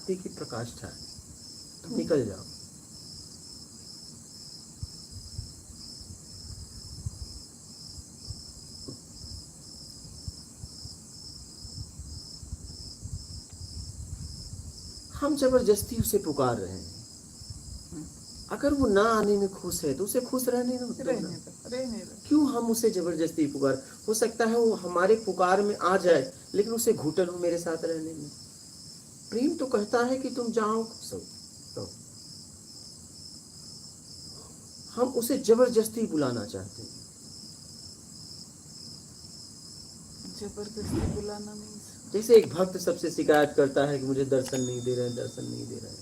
भक्ति की प्रकाष्ठा है, तुम निकल जाओ। हम जबरदस्ती उसे पुकार रहे हैं। अगर वो ना आने में खुश है तो उसे खुश रहने दो। क्यों हम उसे जबरदस्ती पुकार? हो सकता है वो हमारे पुकार में आ जाए, लेकिन उसे घुटन हो मेरे साथ रहने में। प्रेम तो कहता है कि तुम जाओ खुश हो। तो हम उसे जबरदस्ती बुलाना चाहते हैं। जबरदस्ती बुलाना नहीं। जैसे एक भक्त सबसे शिकायत करता है कि मुझे दर्शन नहीं दे रहे हैं, दर्शन नहीं दे रहे हैं,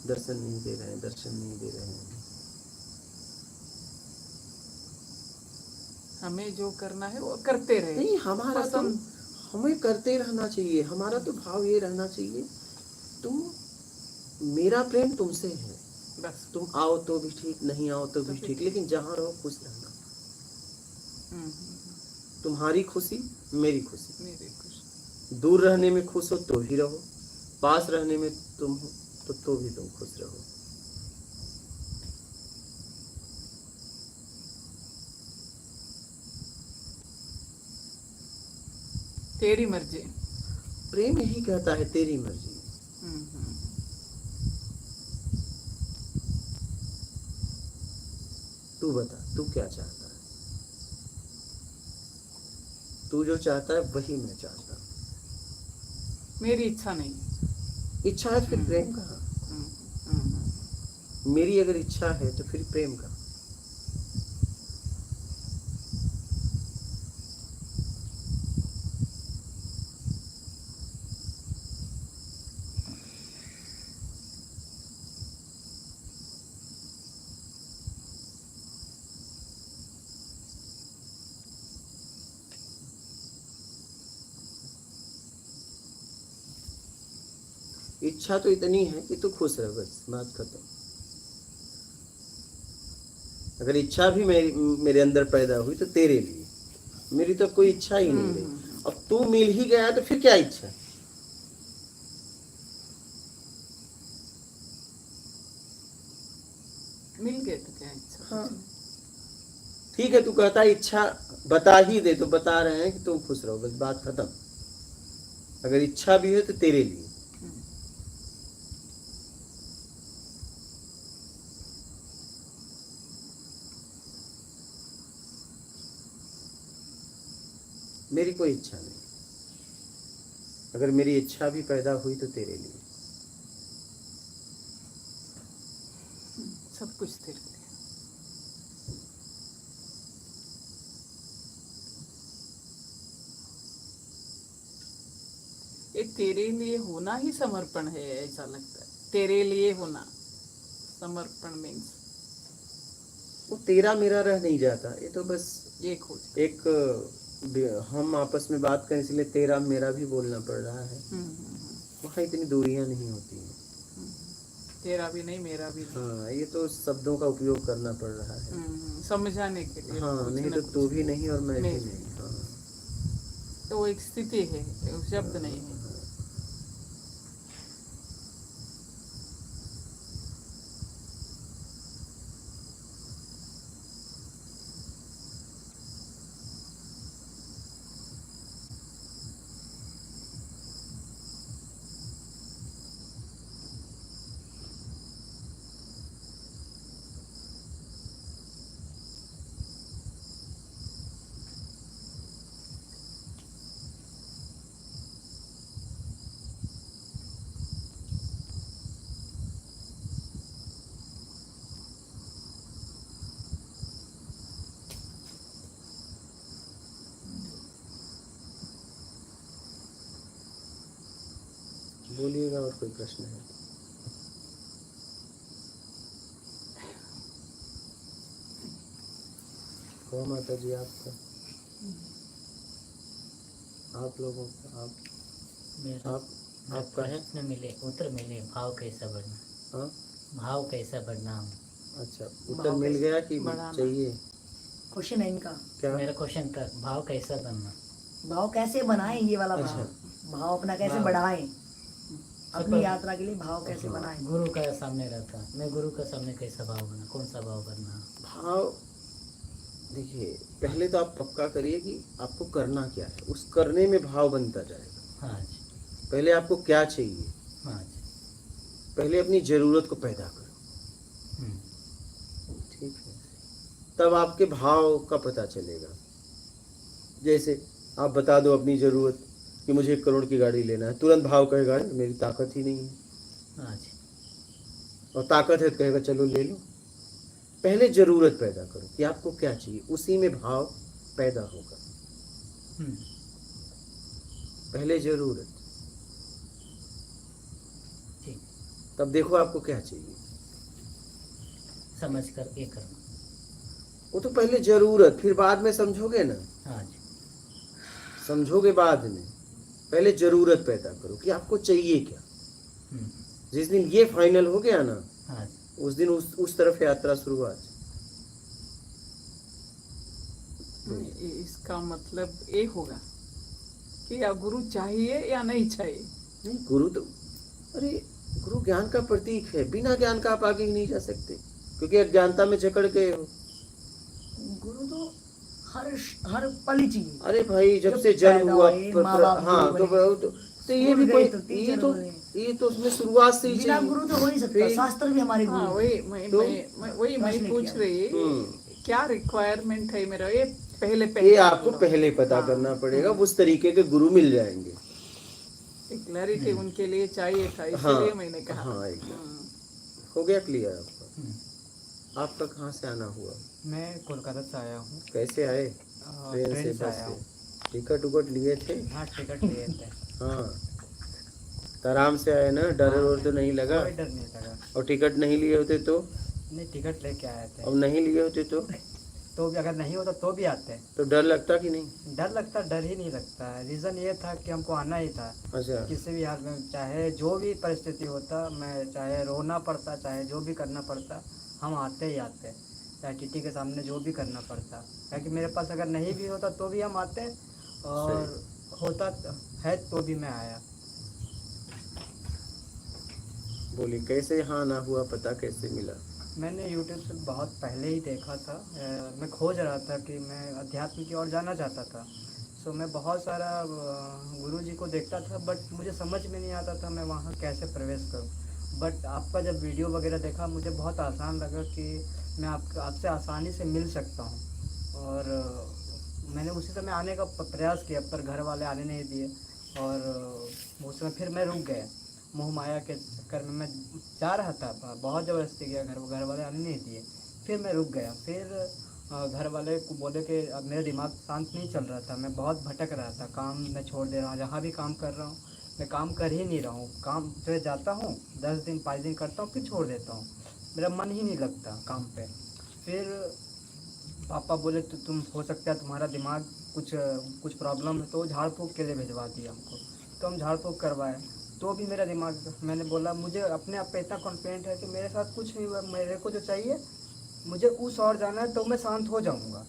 दर्शन नहीं दे रहे हैं, दर्शन नहीं दे रहे हैं। हमें जो करना है वो करते रहे। नहीं, हमारा तो हमें करते रहना चाहिए। हमारा तो भाव ये रहना चाहिए, तुम, मेरा प्रेम तुमसे है, बस। तुम आओ तो भी ठीक, नहीं आओ तो भी ठीक, लेकिन जहाँ रहो खुश रहना। तुम्हारी खुशी मेरी खुशी। मेरी खुशी। दूर रहने में खुश हो तो भी रहो, पास रहने में तुम हो तो भी तुम खुश रहो। तेरी मर्जी। प्रेम यही कहता है, तेरी मर्जी। तू बता, तू क्या चाहता है? तू जो चाहता है वही मैं चाहता हूँ। मेरी इच्छा नहीं। इच्छा है तो फिर प्रेम कहाँ? मेरी अगर इच्छा है तो फिर प्रेम कहाँ? इच्छा तो इतनी है कि तू खुश रह, बस बात खत्म। अगर इच्छा भी मेरे अंदर पैदा हुई तो तेरे लिए, मेरी तो कोई इच्छा ही नहीं रही। अब तू मिल ही गया तो फिर क्या इच्छा? मिल गए तो क्या इच्छा? हाँ ठीक है, तू कहता है इच्छा बता ही दे, तो बता रहे हैं कि तुम खुश रहो, बस बात खत्म। अगर इच्छा भी है तो तेरे लिए। मेरी कोई इच्छा नहीं। अगर मेरी इच्छा भी पैदा हुई तो तेरे लिए। सब कुछ तेरे लिए। ये तेरे लिए होना ही समर्पण है, ऐसा लगता है। तेरे लिए होना समर्पण मीन्स वो तेरा मेरा रह नहीं जाता, ये तो बस एक हम आपस में बात करें इसलिए तेरा मेरा भी बोलना पड़ रहा है। वहाँ इतनी दूरियां नहीं होती हैं। तेरा भी नहीं, मेरा भी नहीं। हाँ, ये तो शब्दों का उपयोग करना पड़ रहा है समझाने के लिए। हाँ, नहीं तो तू भी नहीं और मैं भी नहीं। हाँ, तो वो एक स्थिति है, शब्द नहीं है। बोलिएगा, और कोई प्रश्न है? कौन माता जी आपका? आप लोगों का आपका प्रश्न मिले, उत्तर मिले, भाव कैसा बढ़ना? हाँ, भाव कैसा बढ़ना? अच्छा, उत्तर मिल गया कि चाहिए? क्वेश्चन है इनका। क्या? मेरा क्वेश्चन था भाव कैसा बनना? भाव कैसे बनाएं, ये वाला भाव, अच्छा। भाव अपना कैसे भाव। बढ़ाएं, अपनी यात्रा के लिए भाव कैसे बनाएं। गुरु का सामने रहता, मैं गुरु के सामने कैसा भाव बना, कौन सा भाव करना। भाव देखिए, पहले तो आप पक्का करिए कि आपको करना क्या है, उस करने में भाव बनता जाएगा। हाँ जी। पहले आपको क्या चाहिए, हाँ जी। पहले अपनी जरूरत को पैदा करो, ठीक है, तब आपके भाव का पता चलेगा। जैसे आप बता दो अपनी जरूरत कि मुझे 1 करोड़ की गाड़ी लेना है, तुरंत भाव कहेगा मेरी ताकत ही नहीं है, हाँ जी। और ताकत है तो कहेगा चलो ले लो। पहले जरूरत पैदा करो कि आपको क्या चाहिए, उसी में भाव पैदा होगा। पहले जरूरत, ठीक, तब देखो आपको क्या चाहिए। समझ कर ये करना। वो तो पहले जरूरत, फिर बाद में समझोगे ना। हाँ जी। समझोगे बाद में, पहले जरूरत पैदा करो कि आपको चाहिए क्या। जिस दिन ये फाइनल हो गया ना, हाँ जी। उस दिन उस तरफ यात्रा शुरुआत। इसका मतलब ये होगा कि या गुरु चाहिए या नहीं चाहिए। नहीं, गुरु तो, अरे गुरु ज्ञान का प्रतीक है, बिना ज्ञान का आप आगे ही नहीं जा सकते, क्योंकि अज्ञानता में जकड़ गए हो। गुरु तो हर पल ही चाहिए। अरे भाई, जब से जन्म हुआ, हाँ, तो ये भी कोई, ये तो उसमें शुरुआत से ही बिना चाहिए। गुरु तो हो नहीं सकता, शास्त्र भी हमारे गुरु। हाँ, वही मैं पूछ रही, क्या रिक्वायरमेंट है मेरा, ये पहले ये आपको पहले पता करना पड़ेगा। उस तरीके के गुरु मिल जाएंगे। क्लैरिटी उनके लिए चाहिए था, इसलिए मैंने कहा। हाँ, एकदम हो गया क्लियर आपका। आपका कहाँ से आना हुआ? मैं कोलकाता से आया हूँ। कैसे आए? ट्रेन से आया हूँ। टिकट उकट लिए थे? हाँ, टिकट लिए थे। हाँ, तो आराम से आए ना, डर और तो नहीं लगा? कोई डर नहीं लगा। और टिकट नहीं लिए होते तो? नहीं, टिकट लेके आए थे। अब नहीं लिए होते तो भी अगर नहीं होता तो भी आते। तो डर लगता कि नहीं? डर लगता, डर ही नहीं लगता। रीज़न ये था कि हमको आना ही था। अच्छा। किसी भी हाल में, चाहे जो भी परिस्थिति होता, मैं चाहे रोना पड़ता, चाहे जो भी करना पड़ता, हम आते ही आते, चाहे टीटी के सामने जो भी करना पड़ता। क्योंकि मेरे पास अगर नहीं भी होता तो भी हम आते, और होता है तो भी मैं आया। बोली कैसे यहाँ आना हुआ, पता कैसे मिला? मैंने यूट्यूब से बहुत पहले ही देखा था। मैं खोज रहा था कि मैं अध्यात्म की ओर जाना चाहता था। सो मैं बहुत सारा गुरुजी को देखता था, बट मुझे समझ में नहीं आता था मैं वहाँ कैसे प्रवेश करूँ। बट आपका जब वीडियो वगैरह देखा, मुझे बहुत आसान लगा कि मैं आपसे आसानी से मिल सकता हूँ। और मैंने उसी समय आने का प्रयास किया, पर घर वाले आने नहीं दिए, और उस समय फिर मैं रुक गया। मोह माया के चक्कर में मैं जा रहा था, बहुत ज़बरदस्ती किया, घर वाले आने नहीं दिए, फिर मैं रुक गया। फिर घर वाले को बोले कि अब मेरा दिमाग शांत नहीं चल रहा था, मैं बहुत भटक रहा था, काम मैं छोड़ दे रहा हूँ, जहाँ भी काम कर रहा हूँ मैं काम कर ही नहीं रहा हूँ। काम पे जाता हूँ, 10 दिन 5 दिन करता हूँ, फिर छोड़ देता हूँ, मेरा मन ही नहीं लगता काम पे। फिर पापा बोले तो तुम हो सकता है तुम्हारा दिमाग कुछ प्रॉब्लम है, तो झाड़ फूँक के लिए भिजवा दिया हमको। तो हम झाड़ फूँक करवाए, तो भी मेरा दिमाग, मैंने बोला मुझे अपने आप पे इतना कॉन्फिडेंट है कि मेरे साथ कुछ नहीं हुआ, मेरे को जो चाहिए मुझे उस और जाना है, तो मैं शांत हो जाऊंगा।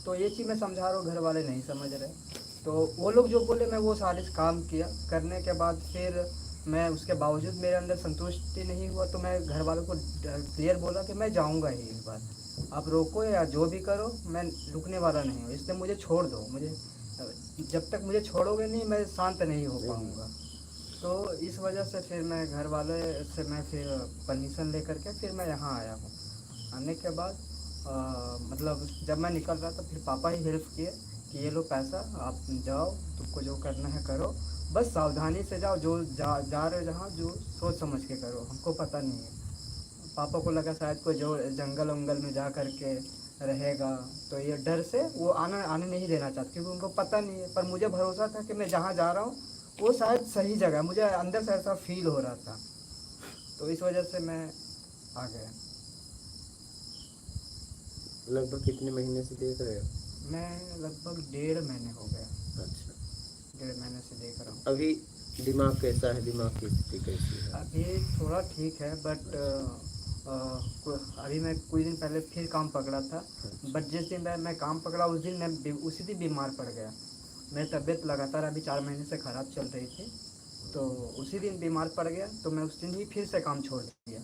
तो ये चीज़ मैं समझा रहा हूँ, घर वाले नहीं समझ रहे। तो वो लोग जो बोले मैं वो सारे काम किया। करने के बाद फिर मैं उसके बावजूद मेरे अंदर संतुष्टि नहीं हुआ, तो मैं घर वालों को क्लियर बोला कि मैं जाऊँगा ही इस बार, आप रोको या जो भी करो, मैं रुकने वाला नहीं हूँ, इसलिए मुझे छोड़ दो। मुझे जब तक मुझे छोड़ोगे नहीं, मैं शांत नहीं हो पाऊँगा। तो इस वजह से फिर मैं घर वाले से मैं फिर परमिशन लेकर के फिर मैं यहाँ आया हूँ। आने के बाद मतलब जब मैं निकल रहा था, फिर पापा ही हेल्प किए कि ये लो पैसा, आप जाओ, तुमको जो करना है करो, बस सावधानी से जाओ, जो जा रहे हो जहाँ, जो सोच समझ के करो, हमको पता नहीं है। पापा को लगा शायद कोई जो जंगल वंगल में जा कर के रहेगा, तो ये डर से वो आने नहीं देना चाहते, क्योंकि उनको पता नहीं है। पर मुझे भरोसा था कि मैं जहाँ जा रहा हूँ वो शायद सही जगह, मुझे अंदर से ऐसा फील हो रहा था, तो इस वजह से मैं आ गया। लगभग कितने महीने से देख रहे हो? मैं लगभग 1.5 महीने हो गया। अच्छा, 1.5 महीने से देख रहा हूँ। अभी दिमाग कैसा है, दिमाग की स्थिति कैसी है? अभी थोड़ा ठीक है, बट अभी मैं कुछ दिन पहले फिर काम पकड़ा था, बट जिस दिन मैं काम पकड़ा उस दिन मैं उसी दिन बीमार पड़ गया। मेरी तबीयत लगातार अभी 4 महीने से ख़राब चल रही थी, तो उसी दिन बीमार पड़ गया, तो मैं उस दिन ही फिर से काम छोड़ दिया,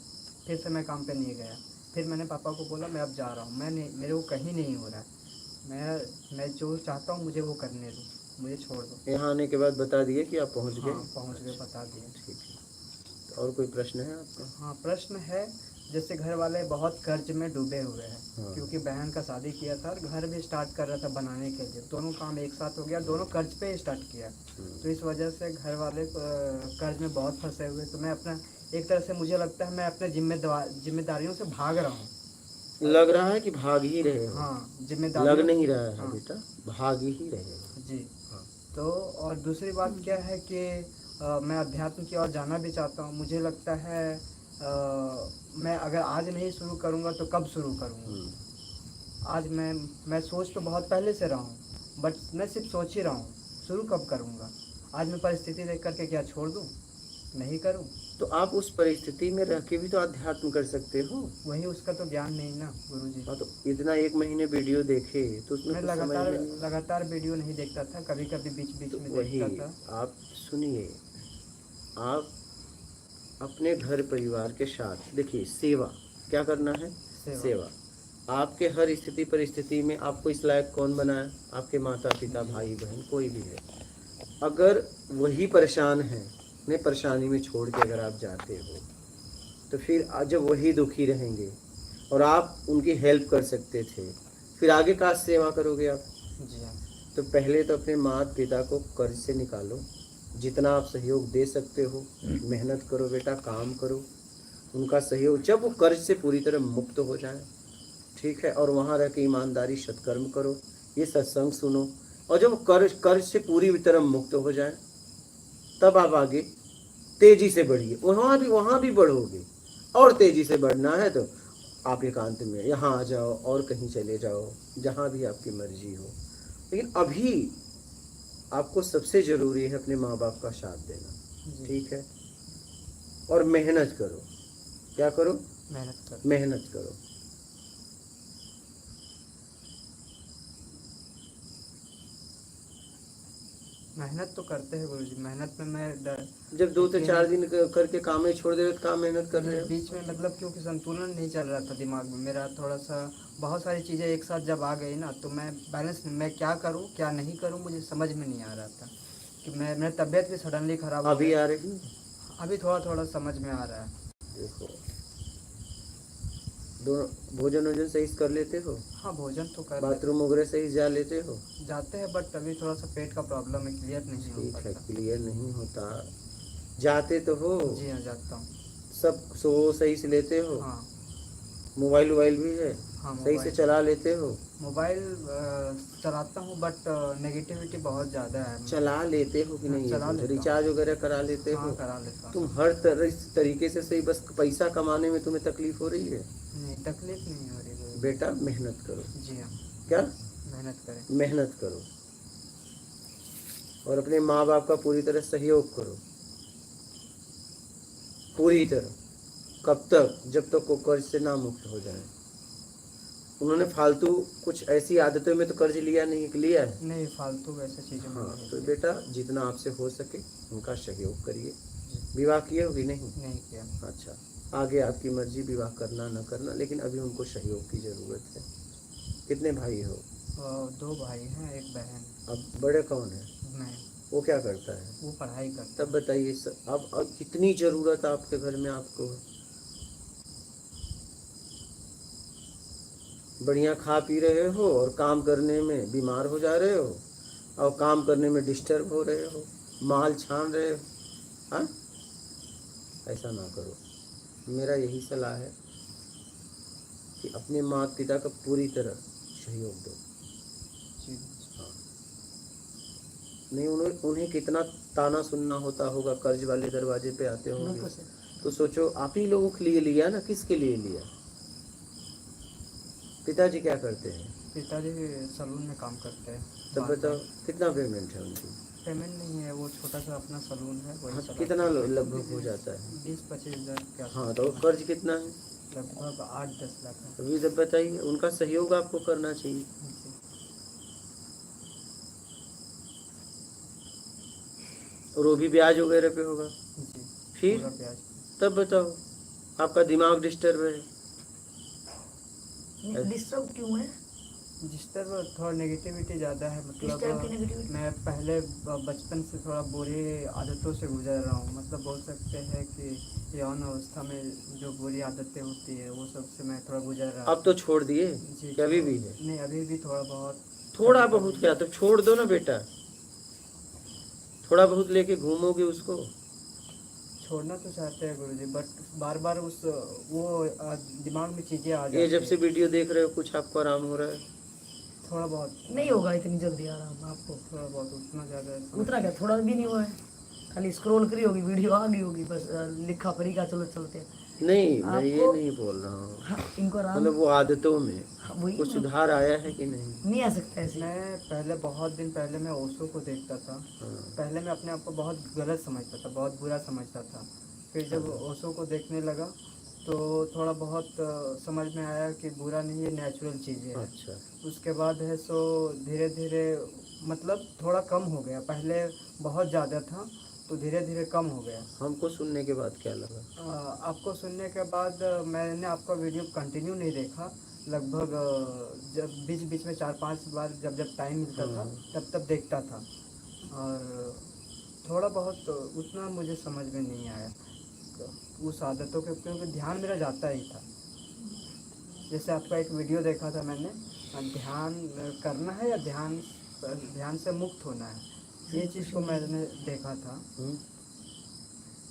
फिर से मैं काम पे नहीं गया। फिर मैंने पापा को बोला मैं अब जा रहा हूँ, मैं नहीं, मेरे को कहीं नहीं हो रहा है, मैं जो चाहता हूँ मुझे वो करने दो, मुझे छोड़ दो। यहाँ आने के बाद बता दिए कि आप पहुँच गए? हाँ, पहुँच गए, बता दिए। ठीक है। तो और कोई प्रश्न है आपका? हाँ, प्रश्न है, जैसे घर वाले बहुत कर्ज में डूबे हुए हैं, हाँ। क्योंकि बहन का शादी किया था और घर भी स्टार्ट कर रहा था बनाने के लिए, दोनों काम एक साथ हो गया, दोनों कर्ज पे स्टार्ट किया, तो इस वजह से घर वाले कर्ज में बहुत फंसे हुए। तो मैं अपना एक तरह से मुझे लगता है मैं अपने जिम्मेदारियों से भाग रहा हूँ। लग रहा है कि भाग ही रहे हो। हाँ, लग जिम्मेदारी नहीं रहा है। हाँ। बेटा भाग ही रहे हो। जी। हाँ। तो और दूसरी बात क्या है कि मैं अध्यात्म की ओर जाना भी चाहता हूँ। मुझे लगता है मैं अगर आज नहीं शुरू करूँगा तो कब शुरू करूँगा। आज मैं सोच तो बहुत पहले से रहा हूँ, बट मैं सिर्फ सोच ही रहा हूँ, शुरू कब करूँगा। आज मैं परिस्थिति देख करके क्या छोड़ दूँ, नहीं करूँ। तो आप उस परिस्थिति में रह के भी तो अध्यात्म कर सकते हो। वही, उसका तो ज्ञान नहीं ना गुरुजी। हाँ, तो इतना 1 महीने वीडियो देखे तो उसमें मैं कुछ समझ में नहीं। लगातार वीडियो नहीं देखता था, कभी कभी बीच तो में वही देखता था। आप सुनिए, आप अपने घर परिवार के साथ देखिए, सेवा क्या करना है? सेवा। आपके हर स्थिति परिस्थिति में आपको इस लायक कौन बनाया? आपके माता पिता, भाई बहन, कोई भी है। अगर वही परेशान है, उन्हें परेशानी में छोड़ के अगर आप जाते हो, तो फिर जब वही दुखी रहेंगे और आप उनकी हेल्प कर सकते थे, फिर आगे का सेवा करोगे आप? जी हाँ। तो पहले तो अपने माता पिता को कर्ज से निकालो, जितना आप सहयोग दे सकते हो मेहनत करो बेटा, काम करो, उनका सहयोग, जब वो कर्ज से पूरी तरह मुक्त हो जाए, ठीक है, और वहाँ रह के ईमानदारी सत्कर्म करो, ये सत्संग सुनो, और जब कर्ज से पूरी तरह मुक्त हो जाए तब आप आगे तेजी से बढ़िए। वहाँ भी बढ़ोगे, और तेजी से बढ़ना है तो आप एकांत में यहाँ आ जाओ और कहीं चले जाओ, जहाँ भी आपकी मर्जी हो। लेकिन अभी आपको सबसे ज़रूरी है अपने माँ बाप का साथ देना, ठीक है, और मेहनत करो। क्या करो? मेहनत करो। मेहनत तो करते हैं गुरुजी, मेहनत में मैं जब 2 से 4 दिन करके काम छोड़ दे तो काम मेहनत कर रहे हो। बीच में मतलब क्योंकि संतुलन नहीं चल रहा था दिमाग में मेरा, थोड़ा सा बहुत सारी चीज़ें एक साथ जब आ गई ना, तो मैं बैलेंस, मैं क्या करूं क्या नहीं करूं मुझे समझ में नहीं आ रहा था कि मेरी तबीयत भी सडनली ख़राब हो गई। अभी आ रही है? अभी थोड़ा थोड़ा समझ में आ रहा है। देखो, दोनों भोजन वोजन सही से कर लेते हो? हाँ, भोजन तो कर बाथरूम वगैरह सही जा लेते हो? जाते हैं, बट अभी थोड़ा सा पेट का प्रॉब्लम है, क्लियर नहीं हो ठीक पाता। है, क्लियर नहीं होता, जाते तो हो? जी हाँ, जाता हूँ। सब सो सही से लेते हो? हाँ। मोबाइल भी है? हाँ, सही से चला लेते हो? मोबाइल चलाता हूँ, बट नेगेटिविटी बहुत ज़्यादा है। चला लेते हो कि नहीं? चला लेता हूँ। रिचार्ज वगैरह करा लेते हो? हाँ, करा लेता हूँ। तुम हर तरीके से सही, बस पैसा कमाने में तुम्हें तकलीफ हो रही है? नहीं, तकलीफ नहीं हो रही है। बेटा मेहनत करो। जी हाँ। क्या? मेहनत करें। मेहनत करो और अपने माँ बाप का पूरी तरह सहयोग करो, पूरी तरह। कब तक? जब तक वो कर्ज से ना मुक्त हो जाए। उन्होंने फालतू कुछ ऐसी आदतों में तो कर्ज लिया नहीं? लिया है? नहीं, फालतू वैसे चीज़ें। हाँ, तो बेटा जितना आपसे हो सके उनका सहयोग करिए। विवाह किए हो कि नहीं? नहीं किया। अच्छा, आगे आपकी मर्जी, विवाह करना ना करना, लेकिन अभी उनको सहयोग की ज़रूरत है। कितने भाई हो? 2 भाई हैं, 1 बहन। अब बड़े कौन है? मैं। वो क्या करता है? वो पढ़ाई करता है। तब बताइए अब कितनी ज़रूरत आपके घर में आपको? बढ़िया खा पी रहे हो और काम करने में बीमार हो जा रहे हो, और काम करने में डिस्टर्ब हो रहे हो, माल छान रहे हो। हाँ, ऐसा ना करो। मेरा यही सलाह है कि अपने माता पिता का पूरी तरह सहयोग दो। हाँ, नहीं उन्हें कितना ताना सुनना होता होगा, कर्ज वाले दरवाजे पे आते होंगे, तो सोचो आप ही लोगों के लिए लिया ना, किसके लिए लिया? पिताजी क्या करते हैं? पिताजी सलून में काम करते हैं। तब बताओ कितना पेमेंट है उनकी? पेमेंट नहीं है, वो छोटा सा अपना सलून है, वही हाँ, कितना लगभग हो जाता है? 20-25 हज़ार क्या? हाँ, तो कर्ज कितना है? लगभग 8-10 लाख है। अभी जब बताइए, उनका सहयोग आपको करना चाहिए। और वो भी ब्याज वगैरह पे होगा। जी फिर पूरा ब्याज। तब बताओ, आपका दिमाग डिस्टर्ब है। डिस्टर्ब क्यों है? डिस्टर्ब थोड़ा नेगेटिविटी ज़्यादा है, किस टाइप की मतलब नेगेटिविटी? मैं पहले बचपन से थोड़ा बुरी आदतों से गुजर रहा हूँ, मतलब बोल सकते हैं कि यौन अवस्था में जो बुरी आदतें होती है वो सब से मैं थोड़ा गुजर रहा अब तो छोड़ दिए जी कि अभी भी है? नहीं, अभी भी थोड़ा बहुत। थोड़ा बहुत क्या, तो छोड़ दो ना बेटा। थोड़ा बहुत लेके घूमोगे उसको। छोड़ना तो चाहते हैं गुरुजी, बट बार बार उस वो दिमाग में चीज़ें आ ये जाती जब से है। वीडियो देख रहे हो कुछ आपको आराम हो रहा है? थोड़ा बहुत नहीं होगा इतनी जल्दी आराम आपको। थोड़ा बहुत उतना ज़्यादा उतना क्या, थोड़ा भी नहीं हुआ है, खाली स्क्रॉल करी होगी, वीडियो आ गई होगी, बस लिखा परी का चलो चलते। नहीं, मैं ये आपको- नहीं बोल रहा हूँ, हाँ, इनको आराम मतलब वो आदतों में वही कुछ सुधार आया है कि नहीं? नहीं आ सकता ऐसे। मैं पहले बहुत दिन पहले मैं ओशो को देखता था। हाँ। पहले मैं अपने आप को बहुत गलत समझता था, बहुत बुरा समझता था। फिर जब ओशो को देखने लगा तो थोड़ा बहुत समझ में आया कि बुरा नहीं, ये नेचुरल चीज़ें हैं। अच्छा। उसके बाद है सो धीरे धीरे मतलब थोड़ा कम हो गया, पहले बहुत ज़्यादा था तो धीरे धीरे कम हो गया। हमको सुनने के बाद क्या लगा? आपको सुनने के बाद मैंने आपका वीडियो कंटिन्यू नहीं देखा, लगभग जब बीच बीच में 4-5 बार जब जब टाइम मिलता था तब तब देखता था, और थोड़ा बहुत उतना मुझे समझ में नहीं आया उस आदतों के, क्योंकि ध्यान मेरा जाता ही था। जैसे आपका एक वीडियो देखा था मैंने, ध्यान करना है या ध्यान से मुक्त होना है, ये चीज़ को मैंने देखा था।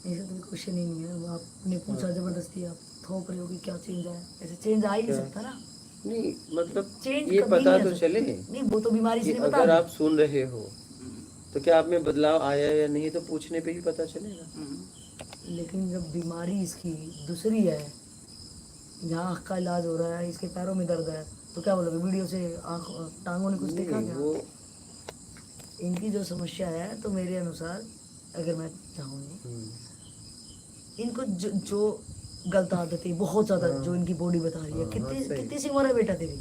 ऐसा तो क्वेश्चन ही नहीं है, वो आपने पूछा जबरदस्ती, आप थोप रहे हो कि क्या चेंज आया, ऐसे चेंज आ ही नहीं सकता ना। नहीं, मतलब चेंज ये कभी पता नहीं आ तो सकता। चले नहीं, वो तो बीमारी कि से नहीं बता अगर रही। आप सुन रहे हो तो क्या आप में बदलाव आया या नहीं, तो पूछने पे ही पता चलेगा। लेकिन जब बीमारी इसकी दूसरी है, जहाँ आँख का इलाज हो रहा है, इसके पैरों में दर्द है, तो क्या बोलोगे, वीडियो से आँख टांगों ने कुछ देखा नहीं, क्या? वो इनकी जो समस्या है, तो मेरे अनुसार अगर मैं चाहूँगी, इनको जो गलत आदतें बहुत ज्यादा जो इनकी बॉडी बता रही है। कितनी सी उम्र है बेटा तेरी?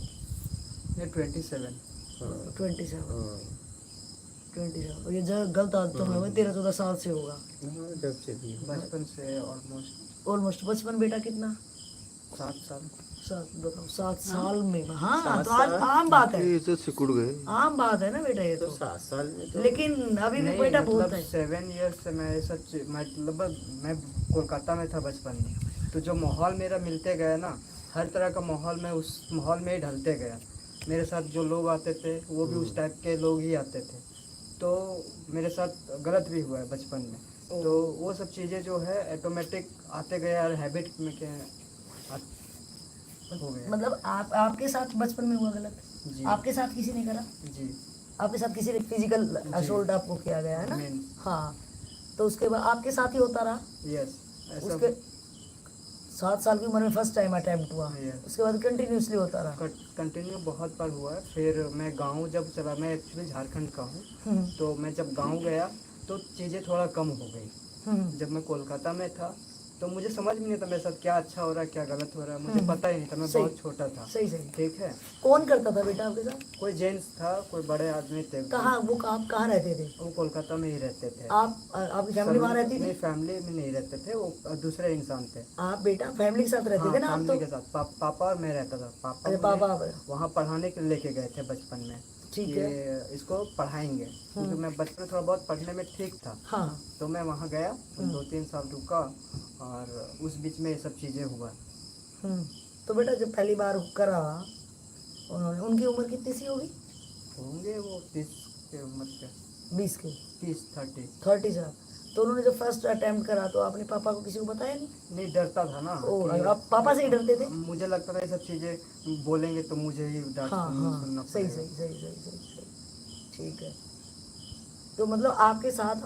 ये 27। 27। और ये जो गलत आदतों में 13-14 साल से होगा, जब से भी बचपन से ऑलमोस्ट। बचपन बेटा कितना? 7 साल। 7 साल में। हाँ, 7 तो आज साल? आम बात है, ये तो सिकुड़ गए। आम बात है ना बेटा, ये तो तो। 7 साल में तो लेकिन अभी भी नहीं, बेटा मतलब बहुत है। 7 ईयर्स से मैं मतलब मैं कोलकाता में था बचपन में, तो जो माहौल मेरा मिलते गया ना, हर तरह का माहौल में उस माहौल में ही ढलते गया। मेरे साथ जो लोग आते थे वो भी उस टाइप के लोग ही आते थे, तो मेरे साथ गलत भी हुआ है बचपन में। तो वो सब चीज़ें जो है ऑटोमेटिक आते गए और हैबिट में क्या हो गया। मतलब आपके साथ बचपन में हुआ गलत? जी। आपके साथ किसी ने करा? जी। आपके साथ किसी ने फिजिकल असोल्ट आपको किया गया है ना? हाँ, तो उसके बाद आपके साथ ही होता रहा? यस। उसके 7 साल की उम्र में फर्स्ट टाइम अटेम्प्ट हुआ, उसके बाद कंटिन्यूसली होता रहा? कंटिन्यू बहुत बार हुआ है। फिर मैं गांव जब चला, मैं एक्चुअली झारखंड का हूँ, तो मैं जब गांव गया तो चीज़ें थोड़ा कम हो गई। जब मैं कोलकाता में था तो मुझे समझ में नहीं था मेरे साथ क्या अच्छा हो रहा है क्या गलत हो रहा है, मुझे पता ही नहीं था, मैं बहुत छोटा था। सही। ठीक है। कौन करता था बेटा आपके साथ? कोई जेंट्स था, कोई बड़े आदमी थे। कहाँ वो, आप कहाँ रहते थे? वो कोलकाता में ही रहते थे। आपकी फैमिली वहाँ रहती थी? नहीं, फैमिली में नहीं रहते थे, वो दूसरे इंसान थे। आप बेटा फैमिली के साथ रहते थे ना? आप फैमिली तो के साथ पापा और मैं रहता था। पापा वहाँ पढ़ाने के लिए लेके गए थे बचपन में। ठीक है, इसको पढ़ाएंगे, क्योंकि मैं बचपन में थोड़ा बहुत पढ़ने में ठीक था। हाँ। तो मैं वहाँ गया, 2-3 साल रुका, और उस बीच में ये सब चीज़ें हुआ। तो बेटा जब पहली बार करा उन्होंने, उनकी उम्र कितनी सी होगी? होंगे वो 30 के उम्र के। 20 के? 30 साल। तो उन्होंने जब फर्स्ट अटेम्प्ट करा तो आपने पापा को किसी को बताया नहीं? नहीं, डरता था ना। आप पापा से ही डरते थे? मुझे लगता था ये सब चीज़ें बोलेंगे तो मुझे ही डांट सुनना सही। ठीक है। तो मतलब आपके साथ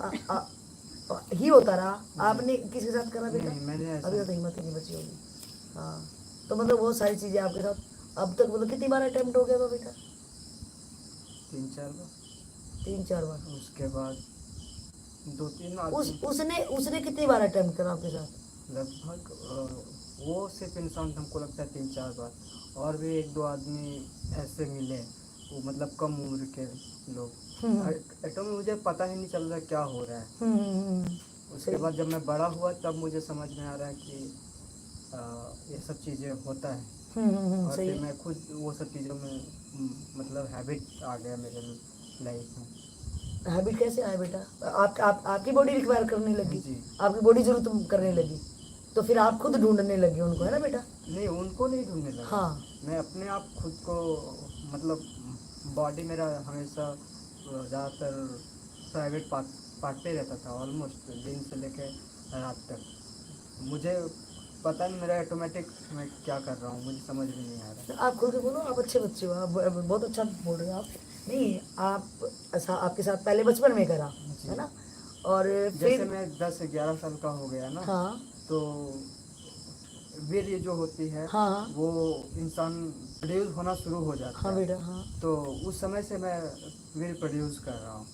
ही होता रहा, आपने किसके साथ करा बेटा? मैंने अभी तो हिम्मत ही नहीं बची होगी। हाँ, तो मतलब बहुत सारी चीज़ें आपके साथ अब तक, मतलब कितनी बार अटेम्प्ट हो गया था बेटा? 3-4 बार। 3-4 बार। उसके बाद 2-3 उसने कितनी बार अटेम्प्ट करा आपके साथ? लगभग वो सिर्फ इंसान हमको लगता है 3-4 बार, और भी 1-2 आदमी ऐसे मिले वो मतलब कम उम्र के लोग। ऐटो में मुझे पता ही नहीं चल रहा क्या हो रहा है। उसके बाद जब मैं बड़ा हुआ तब मुझे समझ में आ रहा है कि ये सब चीज़ें होता है। और सही फिर मैं खुद वो सब चीज़ों में मतलब हैबिट आ गया मेरे लाइफ में। हैबिट कैसे आया बेटा? आपकी बॉडी रिक्वायर करने लगी, जी। आपकी बॉडी जरूरत करने लगी, तो फिर आप खुद ढूंढने लगे उनको, है ना बेटा? नहीं, उनको नहीं ढूंढने लगा। हाँ। मैं अपने आप खुद को मतलब बॉडी मेरा हमेशा ज़्यादातर प्राइवेट पार्ट पे रहता था, ऑलमोस्ट दिन से लेके रात तक। मुझे पता नहीं मेरा ऑटोमेटिक मैं क्या कर रहा हूँ, मुझे समझ में नहीं आ रहा। आप खुल के बोलो, आप अच्छे बच्चे हो, आप बहुत अच्छा बोल रहे हो आप। नहीं, आप अच्छा आपके साथ पहले बचपन में करा, है ना? और जैसे फिर मैं 10-11 साल का हो गया ना, हाँ तो वीर्य जो होती है हाँ वो इंसान प्रोड्यूस होना शुरू हो जाता हाँ है। बेटा हाँ। तो उस समय से मैं वीर्य प्रोड्यूस कर रहा हूँ।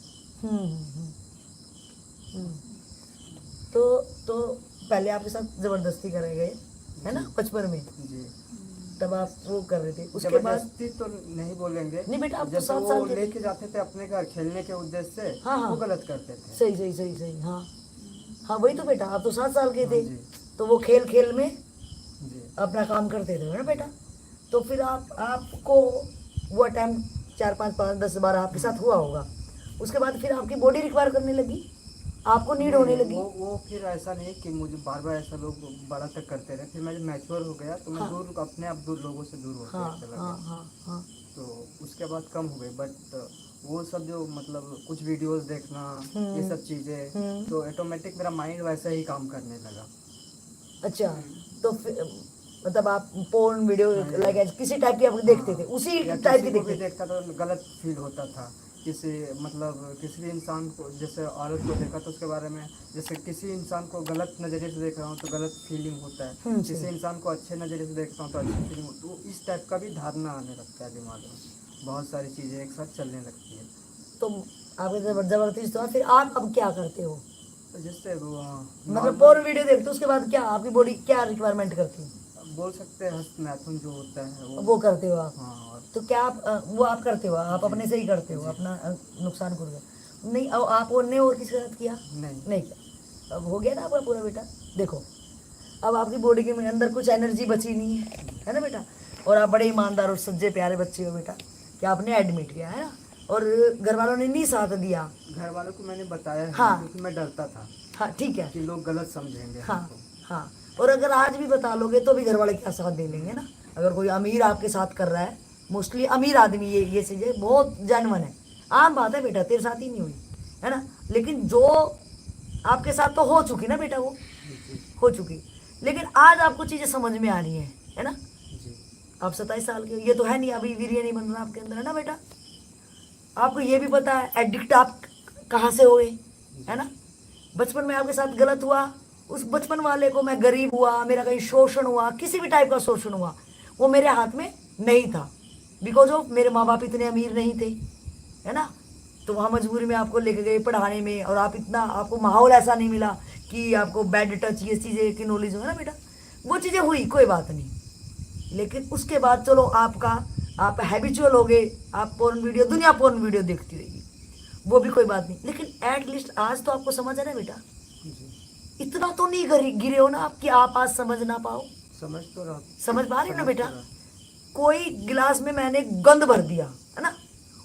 हम्म। तो पहले आपके साथ जबरदस्ती करे गए, है ना, बचपन में? जी। तब आप वो कर रहे थे, उसके बाद जबरदस्ती तो नहीं बोलेंगे। नहीं बेटा, आप तो जैसे 7 वो साल के थे। लेके जाते थे अपने घर खेलने के उद्देश्य से, हाँ, हाँ। वो गलत करते थे। सही हाँ हाँ, वही तो बेटा, आप तो 7 साल के थे, जी। तो वो खेल में जी। अपना काम करते थे, है ना बेटा? तो फिर आपको वो टाइम 4, 5, 10, 12 आपके साथ हुआ होगा। उसके बाद फिर आपकी बॉडी रिक्वायर करने लगी, आपको नीड होने लगी। वो फिर ऐसा नहीं कि मुझे बार बार ऐसा लोग बड़ा तक करते रहे। फिर मैं जब मैच्योर हो गया तो मैं दूर अपने आप लोगों से दूर होते हाँ चला हाँ गया। हाँ। तो उसके बाद कम हो गए। बट वो सब जो मतलब कुछ वीडियोस देखना, ये सब चीज़ें, तो ऑटोमेटिक मेरा माइंड वैसे ही काम करने लगा। अच्छा, तो फिर मतलब आप पोर्न वीडियो लाइक किसी टाइप की आप देखते थे, उसी या टाइप की किसी को भी देखते थे? देखता तो गलत फील होता था। किसी भी इंसान को, जैसे औरत को देखा तो उसके बारे में, जैसे किसी इंसान को गलत नज़रिए से देख रहा हूँ तो गलत फीलिंग होता है, किसी इंसान को अच्छे नज़रिए से देखता हूँ तो अच्छी फीलिंग होती है। तो इस टाइप का भी धारणा आने लगता है दिमाग में, बहुत सारी चीज़ें एक साथ चलने लगती है। तो आपके जबरदस्ती तो फिर आप अब क्या करते हो? तो जैसे मतलब पोर्न वीडियो देखते हो, उसके बाद क्या आपकी बॉडी क्या रिक्वायरमेंट करती है? बोल सकते हैं हस्तमैथुन जो होता है वो करते हो आप? हाँ। और तो क्या आप वो आप करते हो, आप अपने से ही करते हो, अपना नुकसान कर दो नहीं? अब आप ने और किसी के साथ किया? नहीं किया। अब हो गया ना आपका पूरा बेटा। देखो, अब आपकी बॉडी के अंदर कुछ एनर्जी बची नहीं है ना बेटा? और आप बड़े ईमानदार और सच्चे प्यारे बच्चे हो बेटा, कि आपने एडमिट किया, है ना? और घर वालों ने नहीं साथ दिया? घर वालों को मैंने बताया है, हाँ। क्योंकि मैं डरता था हाँ ठीक है। कि लोग गलत समझेंगे हाँ हमको। हाँ। और अगर आज भी बता लोगे तो भी घर वाले क्या साथ दे लेंगे ना? अगर कोई अमीर आपके साथ कर रहा है, मोस्टली अमीर आदमी ये चीज़ें बहुत जेन्युइन है, आम बात है बेटा, तेरे साथ ही नहीं हुई, है ना? लेकिन जो आपके साथ तो हो चुकी ना बेटा, वो हो चुकी, लेकिन आज आपको चीज़ें समझ में आ रही हैं, है ना? आप 27 साल के हो, ये तो है नहीं अभी वीर्य नहीं बन रहा आपके अंदर, है ना बेटा? आपको ये भी पता है एडिक्ट आप कहाँ से हो गए, है ना? बचपन में आपके साथ गलत हुआ, उस बचपन वाले को मैं गरीब हुआ, मेरा कहीं शोषण हुआ, किसी भी टाइप का शोषण हुआ, वो मेरे हाथ में नहीं था, बिकॉज ऑफ मेरे माँ बाप इतने अमीर नहीं थे, है ना? तो वहाँ मजबूरी में आपको लेके गए पढ़ाने में, और आपको माहौल ऐसा नहीं मिला कि आपको बैड टच ये चीज़ें की नॉलेज हो ना बेटा। वो चीज़ें हुई, कोई बात नहीं, लेकिन उसके बाद चलो आप हैबिचुअल हो गए, आप पोर्न वीडियो, दुनिया पोर्न वीडियो देखती रहेगी, वो भी कोई बात नहीं, लेकिन एटलीस्ट आज तो आपको समझ है ना बेटा? इतना तो नहीं गिरे हो ना आप कि आप आज समझ ना पाओ? समझ पा रहे हो ना बेटा? कोई गिलास में मैंने गंद भर दिया, है ना,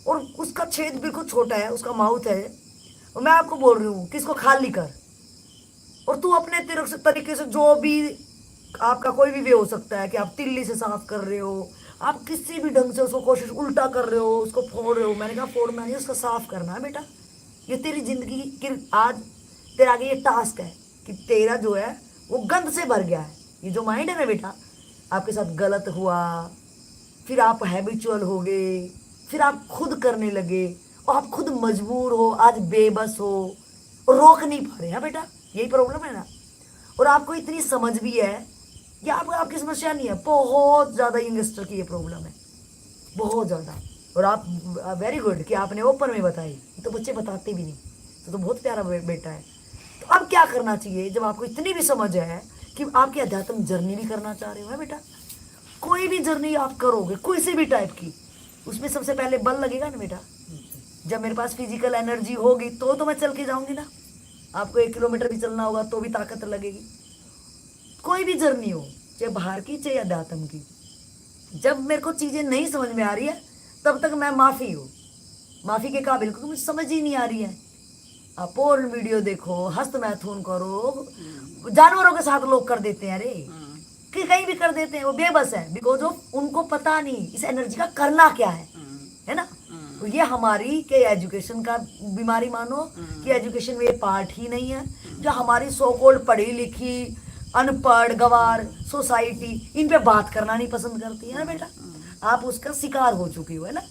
और उसका छेद बिल्कुल छोटा है, उसका माउथ है, और मैं आपको बोल रही हूँ कि इसको खाली कर, और तू अपने तरीके से जो भी आपका कोई भी वे हो सकता है कि आप तिल्ली से साफ कर रहे हो, आप किसी भी ढंग से उसको कोशिश उल्टा कर रहे हो, उसको फोड़ रहे हो, मैंने कहा फोड़ना नहीं, उसका साफ करना है बेटा। ये तेरी जिंदगी की आज तेरे आगे ये टास्क है कि तेरा जो है वो गंद से भर गया है। ये जो माइंड है ना बेटा, आपके साथ गलत हुआ, फिर आप हैबिचुअल हो गए, फिर आप खुद करने लगे, और आप खुद मजबूर हो, आज बेबस हो, और रोक नहीं पा रहे हैं बेटा, यही प्रॉब्लम है ना? और आपको इतनी समझ भी है, ये आपकी समस्या नहीं है, बहुत ज़्यादा यंगस्टर की ये प्रॉब्लम है, बहुत ज़्यादा। और आप वेरी गुड कि आपने ओपन में बताई, तो बच्चे बताते भी नहीं, तो बहुत प्यारा बेटा है। तो अब क्या करना चाहिए जब आपको इतनी भी समझ है कि आपकी अध्यात्म जर्नी भी करना चाह रहे हो, है बेटा? कोई भी जर्नी आप करोगे, कोई से भी टाइप की, उसमें सबसे पहले बल लगेगा ना बेटा। जब मेरे पास फिजिकल एनर्जी होगी तो मैं चल के जाऊंगी ना। आपको 1 किलोमीटर भी चलना होगा तो भी ताकत लगेगी। कोई भी जर्नी हो, चाहे बाहर की चाहे अध्यात्म की, जब मेरे को चीजें नहीं समझ में आ रही है तब तक मैं माफी हूँ, माफी के काबिल, क्योंकि मुझे समझ ही नहीं आ रही है। आप पोर्न वीडियो देखो, हस्त मैथुन करो, जानवरों के साथ लोग कर देते हैं, अरे कि कहीं भी कर देते हैं, वो बेबस है, बिकॉज ऑफ उनको पता नहीं इस एनर्जी का करना क्या है ना। तो ये हमारी के एजुकेशन का बीमारी मानो कि एजुकेशन में ये पार्ट ही नहीं है। जो हमारी सो कॉल्ड पढ़ी लिखी अनपढ़ गवार सोसाइटी इन पे बात करना नहीं पसंद करती है ना बेटा। आप उसका शिकार हो चुकी हो, है ना।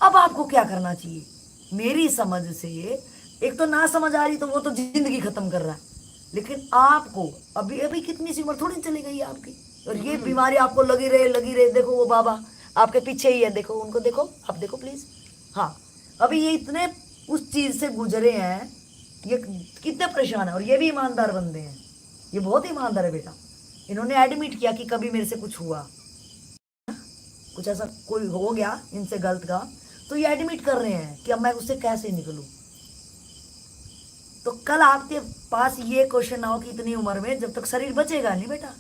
अब आपको क्या करना चाहिए मेरी समझ से, एक तो ना समझ आ रही तो वो तो जिंदगी खत्म कर रहा है, लेकिन आपको अभी अभी कितनी सी उम्र थोड़ी चली गई है आपकी, और ये बीमारी आपको लगी रहे। देखो वो बाबा आपके पीछे ही है, देखो उनको, देखो आप देखो प्लीज। हाँ, अभी ये इतने उस चीज से गुजरे हैं, ये कितने परेशान है, और ये भी ईमानदार बंदे हैं, ये बहुत ईमानदार है बेटा। इन्होंने एडमिट किया कि कभी मेरे से कुछ हुआ, कुछ ऐसा कोई हो गया इनसे गलत का, तो ये एडमिट कर रहे हैं कि अब मैं उससे कैसे निकलूं। तो कल आपके पास ये क्वेश्चन ना हो कि इतनी उम्र में जब तक शरीर बचेगा नहीं बेटा,